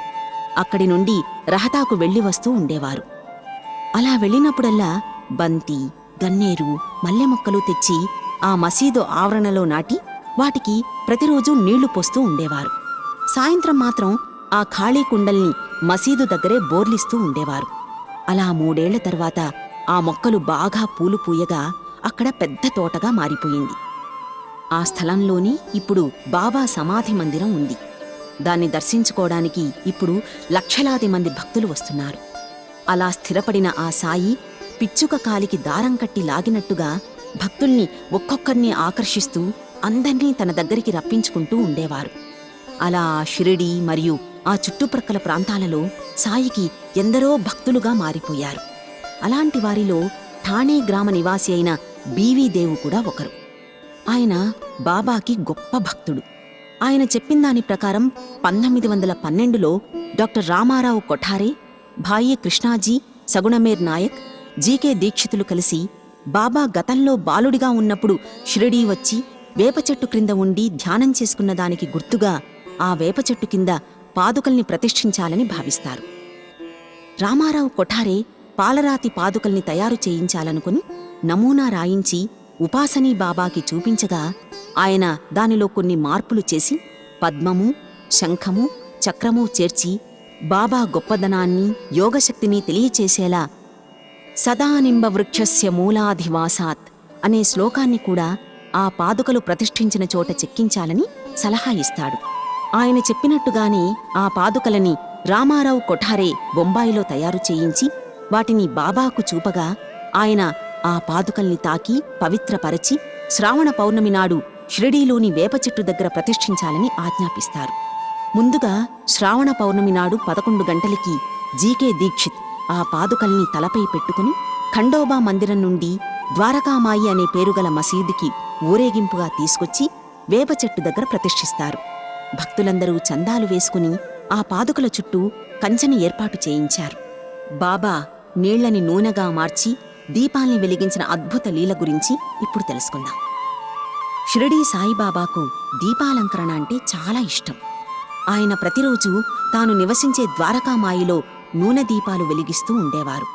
అక్కడి నుండి రహతాకు వెళ్లి వస్తూ ఉండేవారు. అలా వెళ్ళినప్పుడల్లా బంతి, గన్నేరు, మల్లె మొక్కలు తెచ్చి ఆ మసీదు ఆవరణలో నాటి వాటికి ప్రతిరోజూ నీళ్లు పోస్తూ ఉండేవారు. సాయంత్రం మాత్రం ఆ ఖాళీ కుండల్ని మసీదు దగ్గరే బోర్లిస్తూ ఉండేవారు. అలా 3 ఏళ్ల తర్వాత ఆ మొక్కలు బాగా పూలు పూయగా అక్కడ పెద్ద తోటగా మారిపోయింది. ఆ స్థలంలోనే ఇప్పుడు బాబా సమాధి మందిరం ఉంది. దాన్ని దర్శించుకోవడానికి ఇప్పుడు లక్షలాది మంది భక్తులు వస్తున్నారు. అలా స్థిరపడిన ఆ సాయి పిచ్చుక కాలికి దారం కట్టి లాగినట్టుగా భక్తుల్ని ఒక్కొక్కర్ని ఆకర్షిస్తూ అందర్నీ తన దగ్గరికి రప్పించుకుంటూ ఉండేవారు. అలా ఆ షిరిడీ మరియు ఆ చుట్టుప్రక్కల ప్రాంతాలలో సాయికి ఎందరో భక్తులుగా మారిపోయారు. అలాంటి వారిలో ఠాణే గ్రామ నివాసి అయిన బీవీదేవు కూడా ఒకరు. ఆయన బాబాకి గొప్ప భక్తుడు. ఆయన చెప్పిందాని ప్రకారం 1912లో డాక్టర్ రామారావు కొఠారే, భాయి కృష్ణాజీ, సగుణమేర్ నాయక్, జీకే దీక్షితులు కలిసి బాబా గతంలో బాలుడిగా ఉన్నప్పుడు షిరిడీ వచ్చి వేపచెట్టు క్రింద ఉండి ధ్యానం చేసుకున్న దానికి గుర్తుగా ఆ వేపచెట్టు కింద పాదుకల్ని ప్రతిష్ఠించాలని భావిస్తారు. రామారావు కొఠారే పాలరాతి పాదుకల్ని తయారు చేయించాలనుకుని నమూనా రాయించి ఉపాసనీ బాబాకి చూపించగా ఆయన దానిలో కొన్ని మార్పులు చేసి పద్మము, శంఖము, చక్రము చేర్చి బాబా గొప్పదనాన్ని, యోగశక్తిని తెలియచేసేలా సదానింబ వృక్షస్య మూలాధివాసాత్ అనే శ్లోకాన్ని కూడా ఆ పాదుకలు ప్రతిష్ఠించిన చోట చెక్కించాలని సలహా ఇస్తాడు. ఆయన చెప్పినట్టుగానే ఆ పాదుకలని రామారావు కొఠారే బొంబాయిలో తయారు చేయించి వాటిని బాబాకు చూపగా ఆయన ఆ పాదుకల్ని తాకి పవిత్రపరచి శ్రావణ పౌర్ణమి నాడు షిరిడీలోని వేపచెట్టు దగ్గర ప్రతిష్ఠించాలని ఆజ్ఞాపిస్తారు. ముందుగా శ్రావణ పౌర్ణమి నాడు 11 గంటలకి జీకే దీక్షిత్ ఆ పాదుకల్ని తలపై పెట్టుకుని ఖండోబా మందిరం నుండి ద్వారకామాయి అనే పేరుగల మసీదుకి ఊరేగింపుగా తీసుకొచ్చి వేపచెట్టు దగ్గర ప్రతిష్ఠిస్తారు. భక్తులందరూ చందాలు వేసుకుని ఆ పాదుకల చుట్టూ కంచెని ఏర్పాటు చేయించారు. బాబా నీళ్లని నూనెగా మార్చి దీపాల్ని వెలిగించిన అద్భుత లీల గురించి ఇప్పుడు తెలుసుకుందాం. షిరిడీ సాయిబాబాకు దీపాలంకరణ అంటే చాలా ఇష్టం. ఆయన ప్రతిరోజు తాను నివసించే ద్వారకామాయిలో నూనె దీపాలు వెలిగిస్తూ ఉండేవారు.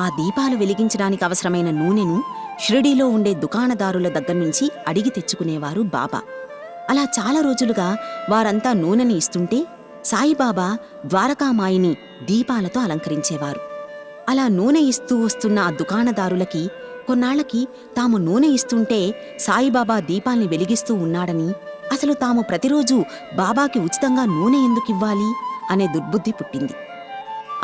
ఆ దీపాలు వెలిగించడానికి అవసరమైన నూనెను షిరిడీలో ఉండే దుకాణదారుల దగ్గర్నుంచి అడిగి తెచ్చుకునేవారు బాబా. అలా చాలా రోజులుగా వారంతా నూనెని ఇస్తుంటే సాయిబాబా ద్వారకామాయిని దీపాలతో అలంకరించేవారు. అలా నూనె ఇస్తూ వస్తున్న ఆ దుకాణదారులకి కొన్నాళ్లకి తాము నూనె ఇస్తుంటే సాయిబాబా దీపాల్ని వెలిగిస్తూ ఉన్నాడని, అసలు తాము ప్రతిరోజు బాబాకి ఉచితంగా నూనె ఎందుకివ్వాలి అనే దుర్బుద్ధి పుట్టింది.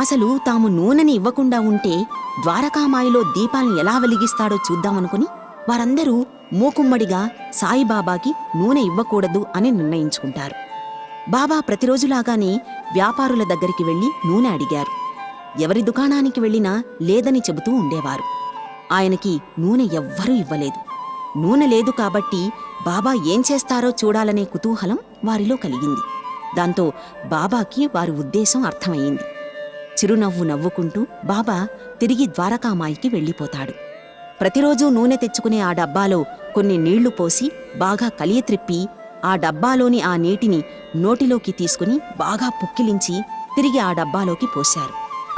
అసలు తాము నూనెని ఇవ్వకుండా ఉంటే ద్వారకామాయిలో దీపాల్ని ఎలా వెలిగిస్తాడో చూద్దామనుకుని వారందరూ మూకుమ్మడిగా సాయిబాబాకి నూనె ఇవ్వకూడదు అని నిర్ణయించుకుంటారు. బాబా ప్రతిరోజులాగానే వ్యాపారుల దగ్గరికి వెళ్లి నూనె అడిగారు. ఎవరి దుకాణానికి వెళ్లినా లేదని చెబుతూ ఉండేవారు. ఆయనకి నూనె ఎవ్వరూ ఇవ్వలేదు. నూనె లేదు కాబట్టి బాబా ఏం చేస్తారో చూడాలనే కుతూహలం వారిలో కలిగింది. దాంతో బాబాకి వారి ఉద్దేశం అర్థమయ్యింది. చిరునవ్వు నవ్వుకుంటూ బాబా తిరిగి ద్వారకామాయికి వెళ్ళిపోతాడు. ప్రతిరోజూ నూనె తెచ్చుకునే ఆ డబ్బాలో కొన్ని నీళ్లు పోసి బాగా కలియత్రిప్పి ఆ డబ్బాలోని ఆ నీటిని నోటిలోకి తీసుకుని బాగా పుక్కిలించి తిరిగి ఆ డబ్బాలోకి పోశారు.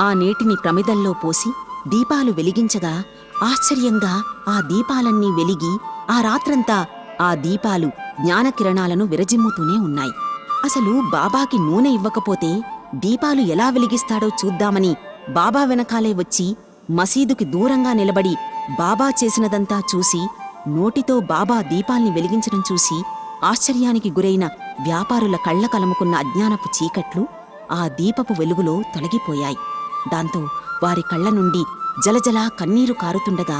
ఆ నీటిని ప్రమిదల్లో పోసి దీపాలు వెలిగించగా ఆశ్చర్యంగా ఆ దీపాలన్నీ వెలిగి ఆ రాత్రంతా ఆ దీపాలు జ్ఞానకిరణాలను విరజిమ్ముతూనే ఉన్నాయి. అసలు బాబాకి నూనె ఇవ్వకపోతే దీపాలు ఎలా వెలిగిస్తాడో చూద్దామని బాబా వెనకాలే వచ్చి మసీదుకి దూరంగా నిలబడి బాబా చేసినదంతా చూసి నోటితో బాబా దీపాల్ని వెలిగించడం చూసి ఆశ్చర్యానికి గురైన వ్యాపారుల కళ్లకలముకున్న అజ్ఞానపు చీకట్లు ఆ దీపపు వెలుగులో తొలగిపోయాయి. దాంతో వారి కళ్ల నుండి జలజలా కన్నీరు కారుతుండగా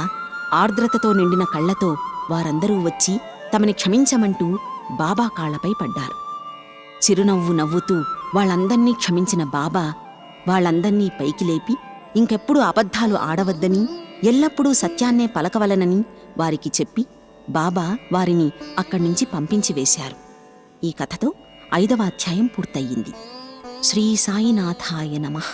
ఆర్ద్రతతో నిండిన కళ్లతో వారందరూ వచ్చి తమని క్షమించమంటూ బాబా కాళ్లపై పడ్డారు. చిరునవ్వు నవ్వుతూ వాళ్ళందర్నీ క్షమించిన బాబా వాళ్ళందర్నీ పైకి లేపి ఇంకెప్పుడు అబద్ధాలు ఆడవద్దని, ఎల్లప్పుడూ సత్యాన్నే పలకవలనని వారికి చెప్పి బాబా వారిని అక్కడ్నుంచి పంపించివేశారు. ఈ కథతో 5వ అధ్యాయం పూర్తయింది. శ్రీ సాయినాథాయ నమః.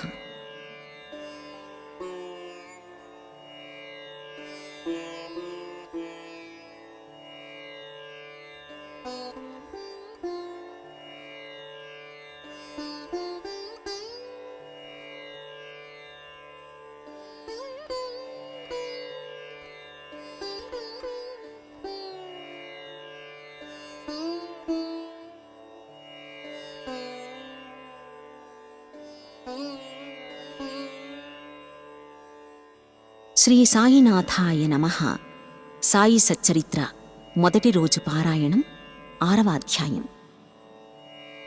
శ్రీ సాయినాథాయ నమః. సాయి సచ్చరిత్ర మొదటి రోజు పారాయణం 6వ అధ్యాయం.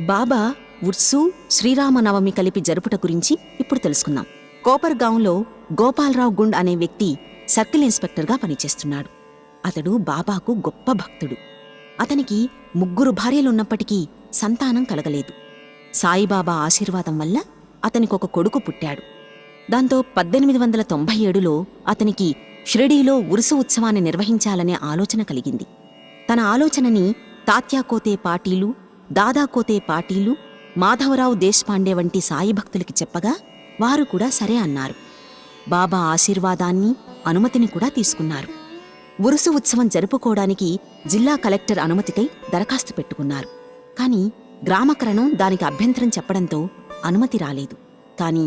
బాబా ఉర్సు శ్రీరామనవమి కలిపి జరుపుట గురించి ఇప్పుడు తెలుసుకుందాం. కోపర్గాంలో గోపాలరావు గుండ్ అనే వ్యక్తి సర్కిల్ ఇన్స్పెక్టర్గా పనిచేస్తున్నాడు. అతడు బాబాకు గొప్ప భక్తుడు. అతనికి 3 భార్యలున్నప్పటికీ సంతానం కలగలేదు. సాయిబాబా ఆశీర్వాదం వల్ల అతనికొక కొడుకు పుట్టాడు. దాంతో 1897లో అతనికి షిరిడీలో ఉరుసు ఉత్సవాన్ని నిర్వహించాలనే ఆలోచన కలిగింది. తన ఆలోచనని తాత్యాకోతే పాటీలు, దాదాకోతే పాటీలు, మాధవరావు దేశ్పాండే వంటి సాయి భక్తులకి చెప్పగా వారు కూడా సరే అన్నారు. బాబా ఆశీర్వాదాన్ని, అనుమతిని కూడా తీసుకున్నారు. ఉరుసు ఉత్సవం జరుపుకోవడానికి జిల్లా కలెక్టర్ అనుమతికై దరఖాస్తు పెట్టుకున్నారు. కాని గ్రామకరణం దానికి అభ్యంతరం చెప్పడంతో అనుమతి రాలేదు. కాని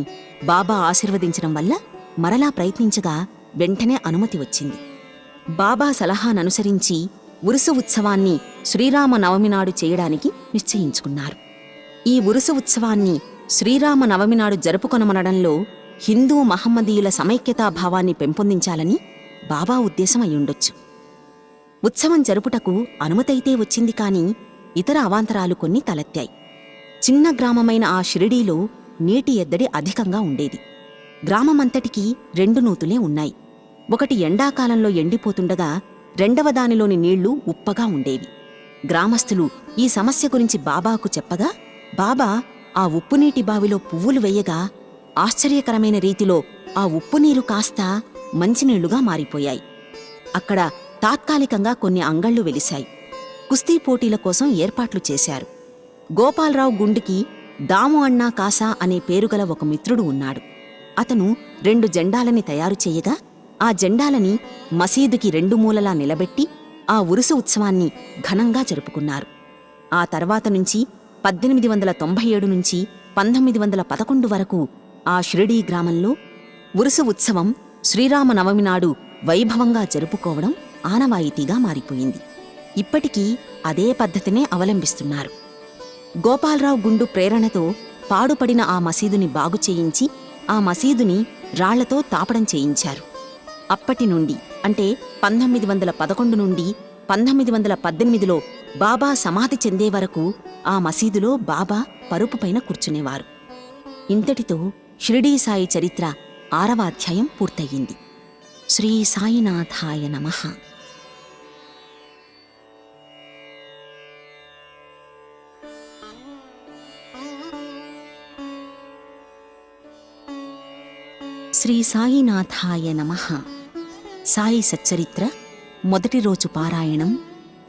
బాబా ఆశీర్వదించడం వల్ల మరలా ప్రయత్నించగా వెంటనే అనుమతి వచ్చింది. బాబా సలహాననుసరించి ఉరుసు ఉత్సవాన్ని శ్రీరామనవమి నాడు చేయడానికి నిశ్చయించుకున్నారు. ఈ ఉరుసు ఉత్సవాన్ని శ్రీరామనవమి నాడు జరుపుకొనమనడంలో హిందూ మహమ్మదీయుల సమైక్యతాభావాన్ని పెంపొందించాలని బాబా ఉద్దేశం అయ్యుండొచ్చు. ఉత్సవం జరుపుటకు అనుమతైతే వచ్చింది కాని ఇతర అవాంతరాలు కొన్ని తలెత్తాయి. చిన్న గ్రామమైన ఆ షిరిడీలో నీటి ఎద్దడి అధికంగా ఉండేది. గ్రామమంతటికీ 2 నూతులే ఉన్నాయి. ఒకటి ఎండాకాలంలో ఎండిపోతుండగా రెండవ దానిలోని నీళ్లు ఉప్పగా ఉండేవి. గ్రామస్తులు ఈ సమస్య గురించి బాబాకు చెప్పగా బాబా ఆ ఉప్పునీటి బావిలో పువ్వులు వెయ్యగా ఆశ్చర్యకరమైన రీతిలో ఆ ఉప్పునీరు కాస్త మంచినీళ్లుగా మారిపోయాయి. అక్కడ తాత్కాలికంగా కొన్ని అంగళ్ళు వెలిశాయి. కుస్తీ పోటీల కోసం ఏర్పాట్లు చేశారు. గోపాలరావు గుండుకి దాము అన్నా కాసా అనే పేరుగల ఒక మిత్రుడు ఉన్నాడు. అతను 2 జెండాలని తయారు చేయగా ఆ జెండాలని మసీదుకి 2 మూలలా నిలబెట్టి ఆ ఉరుసు ఉత్సవాన్ని ఘనంగా జరుపుకున్నారు. ఆ తర్వాత నుంచి 1897 నుంచి 1911 వరకు ఆ షిరిడీ గ్రామంలో ఉరుసు ఉత్సవం శ్రీరామనవమి నాడు వైభవంగా జరుపుకోవడం ఆనవాయితీగా మారిపోయింది. ఇప్పటికీ అదే పద్ధతినే అవలంబిస్తున్నారు. గోపాలరావు గుండు ప్రేరణతో పాడుపడిన ఆ మసీదుని బాగు చేయించి ఆ మసీదుని రాళ్లతో తాపడం చేయించారు. అప్పటి నుండి అంటే 1911 నుండి 1918లో బాబా సమాధి చెందే వరకు ఆ మసీదులో బాబా పరుపుపైన కూర్చునేవారు. ఇంతటితో షిరిడీ సాయి చరిత్ర 6వ అధ్యాయం పూర్తయింది. శ్రీ సాయినాథాయ నమః. శ్రీ సాయినాథాయ నమః. సాయి సచ్చరిత్ర మొదటి రోజు పారాయణం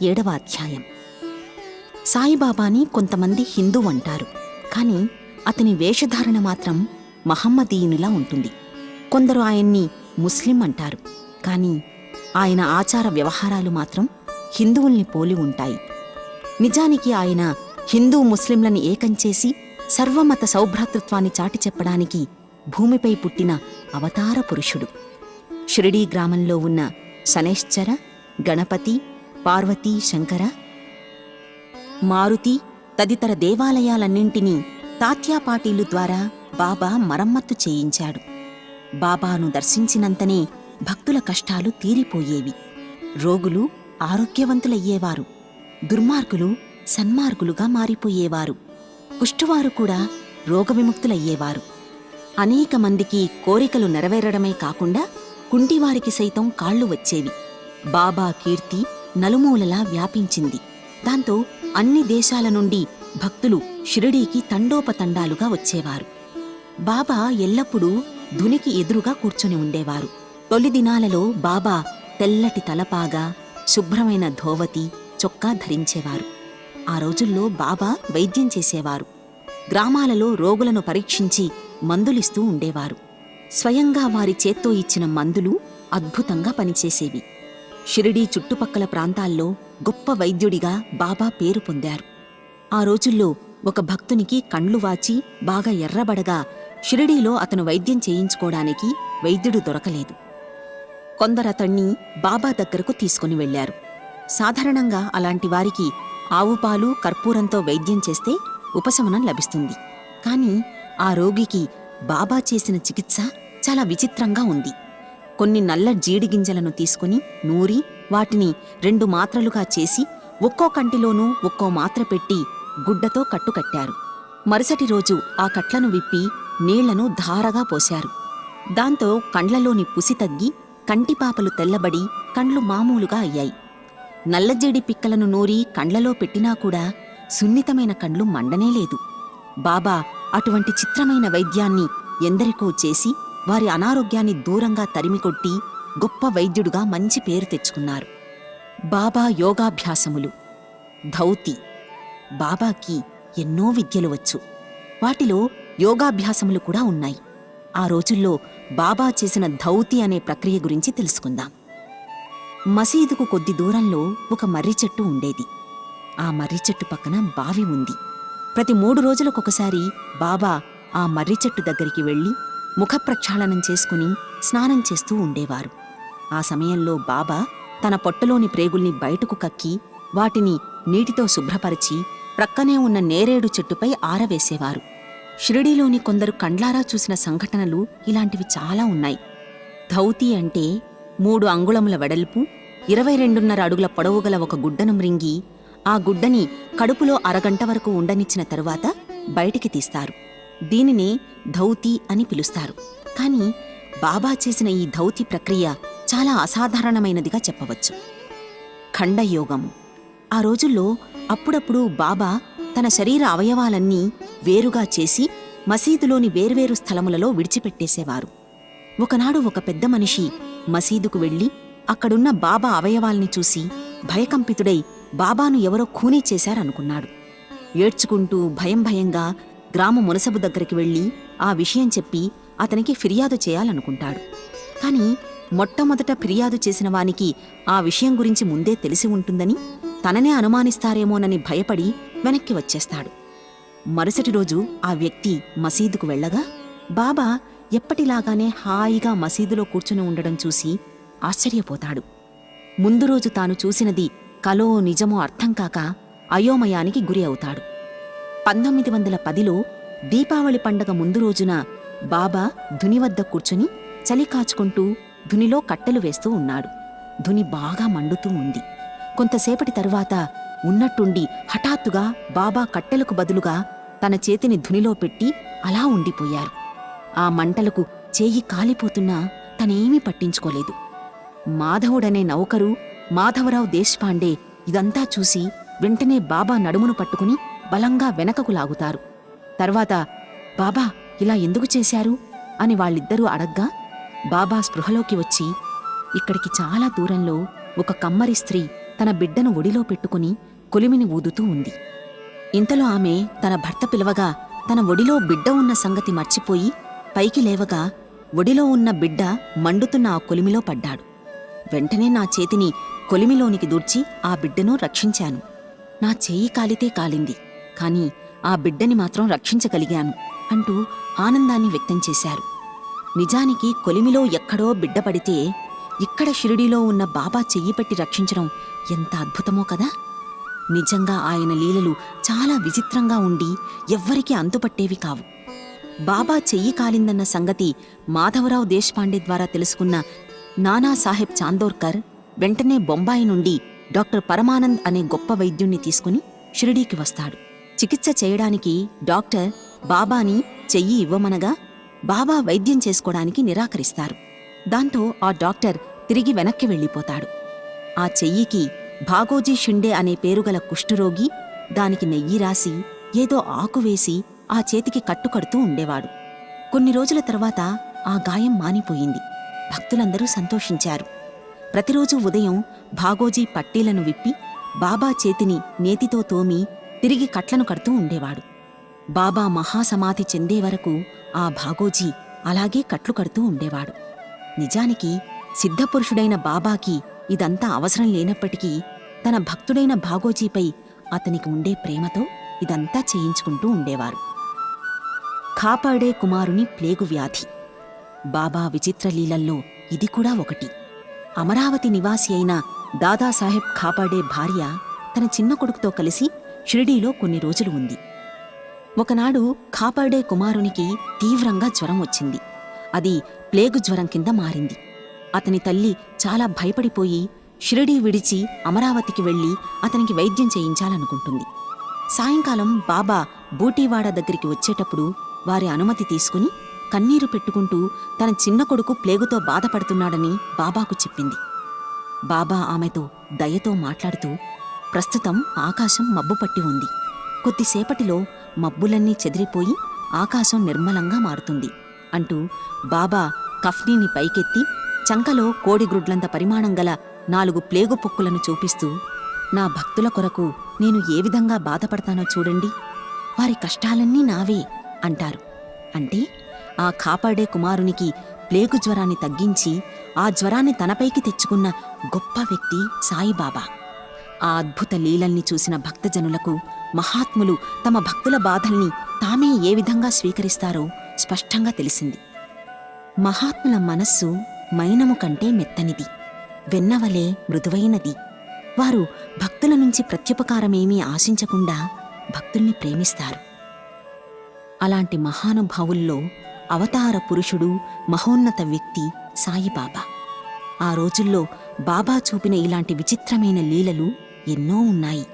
7వ అధ్యాయం. సాయిబాబాని కొంతమంది హిందూ అంటారు, కాని అతని వేషధారణ మాత్రం మహమ్మదీయునిలా ఉంటుంది. కొందరు ఆయన్ని ముస్లిం అంటారు, కాని ఆయన ఆచార వ్యవహారాలు మాత్రం హిందువుల్ని పోలి ఉంటాయి. నిజానికి ఆయన హిందూ ముస్లింలని ఏకం చేసి సర్వమత సౌభ్రాతృత్వాన్ని చాటి చెప్పడానికి భూమిపై పుట్టిన అవతార పురుషుడు. షిరిడీ గ్రామంలో ఉన్న శనైశ్చర, గణపతి, పార్వతీ, శంకర, మారుతి తదితర దేవాలయాలన్నింటినీ తాత్యాపాటీలు ద్వారా బాబా మరమ్మత్తు చేయించాడు. బాబాను దర్శించినంతనే భక్తుల కష్టాలు తీరిపోయేవి. రోగులు ఆరోగ్యవంతులయ్యేవారు. దుర్మార్గులు సన్మార్గులుగా మారిపోయేవారు. కుష్ఠువారు కూడా రోగవిముక్తులయ్యేవారు. అనేక మందికి కోరికలు నెరవేరడమే కాకుండా కుంటివారికి సైతం కాళ్లు వచ్చేవి. బాబా కీర్తి నలుమూలలా వ్యాపించింది. దాంతో అన్ని దేశాల నుండి భక్తులు షిరిడీకి తండోపతండాలుగా వచ్చేవారు. బాబా ఎల్లప్పుడూ ధునికి ఎదురుగా కూర్చొని ఉండేవారు. తొలి దినాలలో బాబా తెల్లటి తలపాగా, శుభ్రమైన ధోవతి, చొక్కా ధరించేవారు. ఆ రోజుల్లో బాబా వైద్యం చేసేవారు. గ్రామాలలో రోగులను పరీక్షించి మందులిస్తూ ఉండేవారు. స్వయంగా వారి చేత్తో ఇచ్చిన మందులు అద్భుతంగా పనిచేసేవి. షిరిడీ చుట్టుపక్కల ప్రాంతాల్లో గొప్ప వైద్యుడిగా బాబా పేరు పొందారు. ఆ రోజుల్లో ఒక భక్తునికి కండ్లు వాచి బాగా ఎర్రబడగా షిరిడీలో అతను వైద్యం చేయించుకోవడానికి వైద్యుడు దొరకలేదు. కొందరతణ్ణి బాబా దగ్గరకు తీసుకుని వెళ్లారు. సాధారణంగా అలాంటి వారికి ఆవుపాలు, కర్పూరంతో వైద్యం చేస్తే ఉపశమనం లభిస్తుంది. కాని ఆ రోగికి బాబా చేసిన చికిత్స చాలా విచిత్రంగా ఉంది. కొన్ని నల్ల జీడిగింజలను తీసుకుని నూరి వాటిని 2 మాత్రలుగా చేసి ఒక్కో కంటిలోనూ ఒక్కో మాత్ర పెట్టి గుడ్డతో కట్టుకట్టారు. మరుసటి రోజు ఆ కట్లను విప్పి నీళ్లను ధారగా పోశారు. దాంతో కండ్లలోని పుసి తగ్గి కంటిపాపలు తెల్లబడి కండ్లు మామూలుగా అయ్యాయి. నల్లజేడి పిక్కలను నూరి కండ్లలో పెట్టినా కూడా సున్నితమైన కండ్లు మండనేలేదు. బాబా అటువంటి చిత్రమైన వైద్యాన్ని ఎందరికో చేసి వారి అనారోగ్యాన్ని దూరంగా తరిమికొట్టి గొప్ప వైద్యుడుగా మంచి పేరు తెచ్చుకున్నారు. బాబా యోగాభ్యాసములు. ధౌతి. బాబాకి ఎన్నో విద్యలు వచ్చు. వాటిలో యోగాభ్యాసములు కూడా ఉన్నాయి. ఆ రోజుల్లో బాబా చేసిన ధౌతి అనే ప్రక్రియ గురించి తెలుసుకుందాం. మసీదుకు కొద్ది దూరంలో ఒక మర్రి చెట్టు ఉండేది. ఆ మర్రి చెట్టు పక్కన బావి ఉంది. ప్రతి 3 రోజులకొకసారి బాబా ఆ మర్రి చెట్టు దగ్గరికి వెళ్లి ముఖప్రక్షాళనం చేసుకుని స్నానం చేస్తూ ఉండేవారు. ఆ సమయంలో బాబా తన పొట్టలోని ప్రేగుల్ని బయటకు కక్కి వాటిని నీటితో శుభ్రపరిచి ప్రక్కనే ఉన్న నేరేడు చెట్టుపై ఆరవేసేవారు. షిరిడీలోని కొందరు కండ్లారా చూసిన సంఘటనలు ఇలాంటివి చాలా ఉన్నాయి. ధౌతి అంటే 3 అంగుళముల వెడల్పు, 22.5 అడుగుల పొడవుగల ఒక గుడ్డను మ్రింగి ఆ గుడ్డని కడుపులో అరగంట వరకు ఉండనిచ్చిన తరువాత బయటికి తీస్తారు. దీనినే ధౌతి అని పిలుస్తారు. కాని బాబా చేసిన ఈ ధౌతి ప్రక్రియ చాలా అసాధారణమైనదిగా చెప్పవచ్చు. ఖండయోగము. ఆ రోజుల్లో అప్పుడప్పుడు బాబా తన శరీర అవయవాలన్నీ వేరుగా చేసి మసీదులోని వేర్వేరు స్థలములలో విడిచిపెట్టేసేవారు. ఒకనాడు ఒక పెద్ద మనిషి మసీదుకు వెళ్లి అక్కడున్న బాబా అవయవాల్ని చూసి భయకంపితుడై బాబాను ఎవరో ఖూనీ చేశారనుకున్నాడు. ఏడ్చుకుంటూ భయంగా గ్రామ మునసబు దగ్గరికి వెళ్లి ఆ విషయం చెప్పి అతనికి ఫిర్యాదు చేయాలనుకుంటాడు. కాని మొట్టమొదట ఫిర్యాదు చేసిన వానికి ఆ విషయం గురించి ముందే తెలిసి ఉంటుందని, తననే అనుమానిస్తారేమోనని భయపడి వెనక్కి వచ్చేస్తాడు. మరుసటి రోజు ఆ వ్యక్తి మసీదుకు వెళ్లగా బాబా ఎప్పటిలాగానే హాయిగా మసీదులో కూర్చుని ఉండడం చూసి ఆశ్చర్యపోతాడు. ముందు రోజు తాను చూసినది కలో నిజమో అర్థం కాక అయోమయానికి గురి అవుతాడు. 1910లో దీపావళి పండగ ముందు రోజున బాబా ధుని వద్ద కూర్చుని చలి కాచుకుంటూ ధునిలో కట్టెలు వేస్తూ ఉన్నాడు. ధుని బాగా మండుతూ ఉంది. కొంతసేపటి తరువాత ఉన్నట్టుండి హఠాత్తుగా బాబా కట్టెలకు బదులుగా తన చేతిని ధునిలో పెట్టి అలా ఉండిపోయారు. ఆ మంటలకు చేయి కాలిపోతున్నా తనేమీ పట్టించుకోలేదు. మాధవుడనే నౌకరు మాధవరావు దేశ్పాండే ఇదంతా చూసి వెంటనే బాబా నడుమును పట్టుకుని బలంగా వెనకకు లాగుతారు. తర్వాత బాబా ఇలా ఎందుకు చేశారు అని వాళ్ళిద్దరూ అడగ్గా బాబా స్పృహలోకి వచ్చి, ఇక్కడికి చాలా దూరంలో ఒక కమ్మరి స్త్రీ తన బిడ్డను ఒడిలో పెట్టుకుని కొలిమిని ఊదుతూ ఉంది. ఇంతలో ఆమె తన భర్త పిలవగా తన ఒడిలో బిడ్డ ఉన్న సంగతి మర్చిపోయి పైకి లేవగా ఒడిలో ఉన్న బిడ్డ మండుతున్న ఆ కొలిమిలో పడ్డాడు. వెంటనే నా చేతిని కొలిమిలోనికి దూర్చి ఆ బిడ్డను రక్షించాను. నా చేయి కాలితే కాలింది, కాని ఆ బిడ్డని మాత్రం రక్షించగలిగాను అంటూ ఆనందాన్ని వ్యక్తం చేశారు. నిజానికి కొలిమిలో ఎక్కడో బిడ్డ పడితే ఇక్కడ షిరిడీలో ఉన్న బాబా చెయ్యి పెట్టి రక్షించడం ఎంత అద్భుతమో కదా. నిజంగా ఆయన లీలలు చాలా విచిత్రంగా ఉండి ఎవ్వరికీ అంతుపట్టేవి కావు. బాబా చెయ్యి కాలిందన్న సంగతి మాధవరావు దేశ్పాండే ద్వారా తెలుసుకున్న నానాసాహెబ్ చాందోర్కర్ వెంటనే బొంబాయి నుండి డాక్టర్ పరమానంద్ అనే గొప్ప వైద్యుణ్ణి తీసుకుని షిరిడీకి వస్తాడు. చికిత్స చేయడానికి డాక్టర్ బాబాని చెయ్యి ఇవ్వమనగా బాబా వైద్యం చేసుకోవడానికి నిరాకరిస్తారు. దాంతో ఆ డాక్టర్ తిరిగి వెనక్కి వెళ్ళిపోతాడు. ఆ చెయ్యికి భాగోజీ షిండే అనే పేరుగల కుష్ఠరోగి దానికి నెయ్యి రాసి ఏదో ఆకువేసి ఆ చేతికి కట్టుకడుతూ ఉండేవాడు. కొన్ని రోజుల తర్వాత ఆ గాయం మానిపోయింది. భక్తులందరూ సంతోషించారు. ప్రతిరోజు ఉదయం భాగోజీ పట్టీలను విప్పి బాబా చేతిని నేతితో తోమి తిరిగి కట్లను కడుతూ ఉండేవాడు. బాబా మహాసమాధి చెందే వరకు ఆ భాగోజీ అలాగే కట్లు కడుతూ ఉండేవాడు. నిజానికి సిద్ధపురుషుడైన బాబాకి ఇదంతా అవసరం లేనప్పటికీ తన భక్తుడైన భాగోజీపై అతనికి ఉండే ప్రేమతో ఇదంతా చేయించుకుంటూ ఉండేవారు. ఖాపాడే కుమారుని ప్లేగు వ్యాధి. బాబా విచిత్రలీలల్లో ఇది కూడా ఒకటి. అమరావతి నివాసి అయిన దాదాసాహెబ్ ఖాపాడే భార్య తన చిన్న కొడుకుతో కలిసి షిరిడీలో కొన్ని రోజులు ఉంది. ఒకనాడు ఖాపాడే కుమారునికి తీవ్రంగా జ్వరం వచ్చింది. అది ప్లేగు జ్వరం కింద మారింది. అతని తల్లి చాలా భయపడిపోయి షిరిడీ విడిచి అమరావతికి వెళ్లి అతనికి వైద్యం చేయించాలనుకుంటుంది. సాయంకాలం బాబా బూటీవాడ దగ్గరికి వచ్చేటప్పుడు వారి అనుమతి తీసుకుని కన్నీరు పెట్టుకుంటూ తన చిన్న కొడుకు ప్లేగుతో బాధపడుతున్నాడని బాబాకు చెప్పింది. బాబా ఆమెతో దయతో మాట్లాడుతూ, ప్రస్తుతం ఆకాశం మబ్బుపట్టి ఉంది. కొద్దిసేపటిలో మబ్బులన్నీ చెదిరిపోయి ఆకాశం నిర్మలంగా మారుతుంది అంటూ బాబా కఫ్నీని పైకెత్తి చంకలో కోడిగ్రుడ్లంత పరిమాణం గల 4 ప్లేగు పొక్కులను చూపిస్తూ, నా భక్తుల కొరకు నేను ఏ విధంగా బాధపడతానో చూడండి, వారి కష్టాలన్నీ నావే అంటారు. అంటే ఆ ఖాపాడే కుమారునికి ప్లేగు జ్వరాన్ని తగ్గించి ఆ జ్వరాన్ని తనపైకి తెచ్చుకున్న గొప్ప వ్యక్తి సాయిబాబా. ఆ అద్భుత లీలల్ని చూసిన భక్తజనులకు మహాత్ములు తమ భక్తుల బాధల్ని తామే ఏ విధంగా స్వీకరిస్తారో స్పష్టంగా తెలిసింది. మహాత్ముల మనస్సు మైనము కంటే మెత్తనిది, వెన్నవలే మృదువైనది. వారు భక్తుల నుంచి ప్రత్యుపకారమేమీ ఆశించకుండా భక్తుల్ని ప్రేమిస్తారు. అలాంటి మహానుభావుల్లో అవతార పురుషుడు, మహోన్నత వ్యక్తి సాయిబాబా. ఆ రోజుల్లో బాబా చూపిన ఇలాంటి విచిత్రమైన లీలలు ఎన్నో ఉన్నాయి.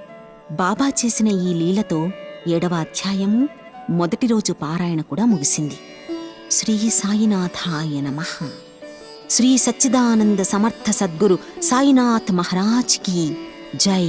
బాబా చేసిన ఈ లీలతో 7వ అధ్యాయము మొదటి రోజు పారాయణ కూడా ముగిసింది. శ్రీ సాయినాథాయ నమః. శ్రీ సచ్చిదానంద సమర్థ సద్గురు సాయినాథ్ మహారాజ్ కీ జై.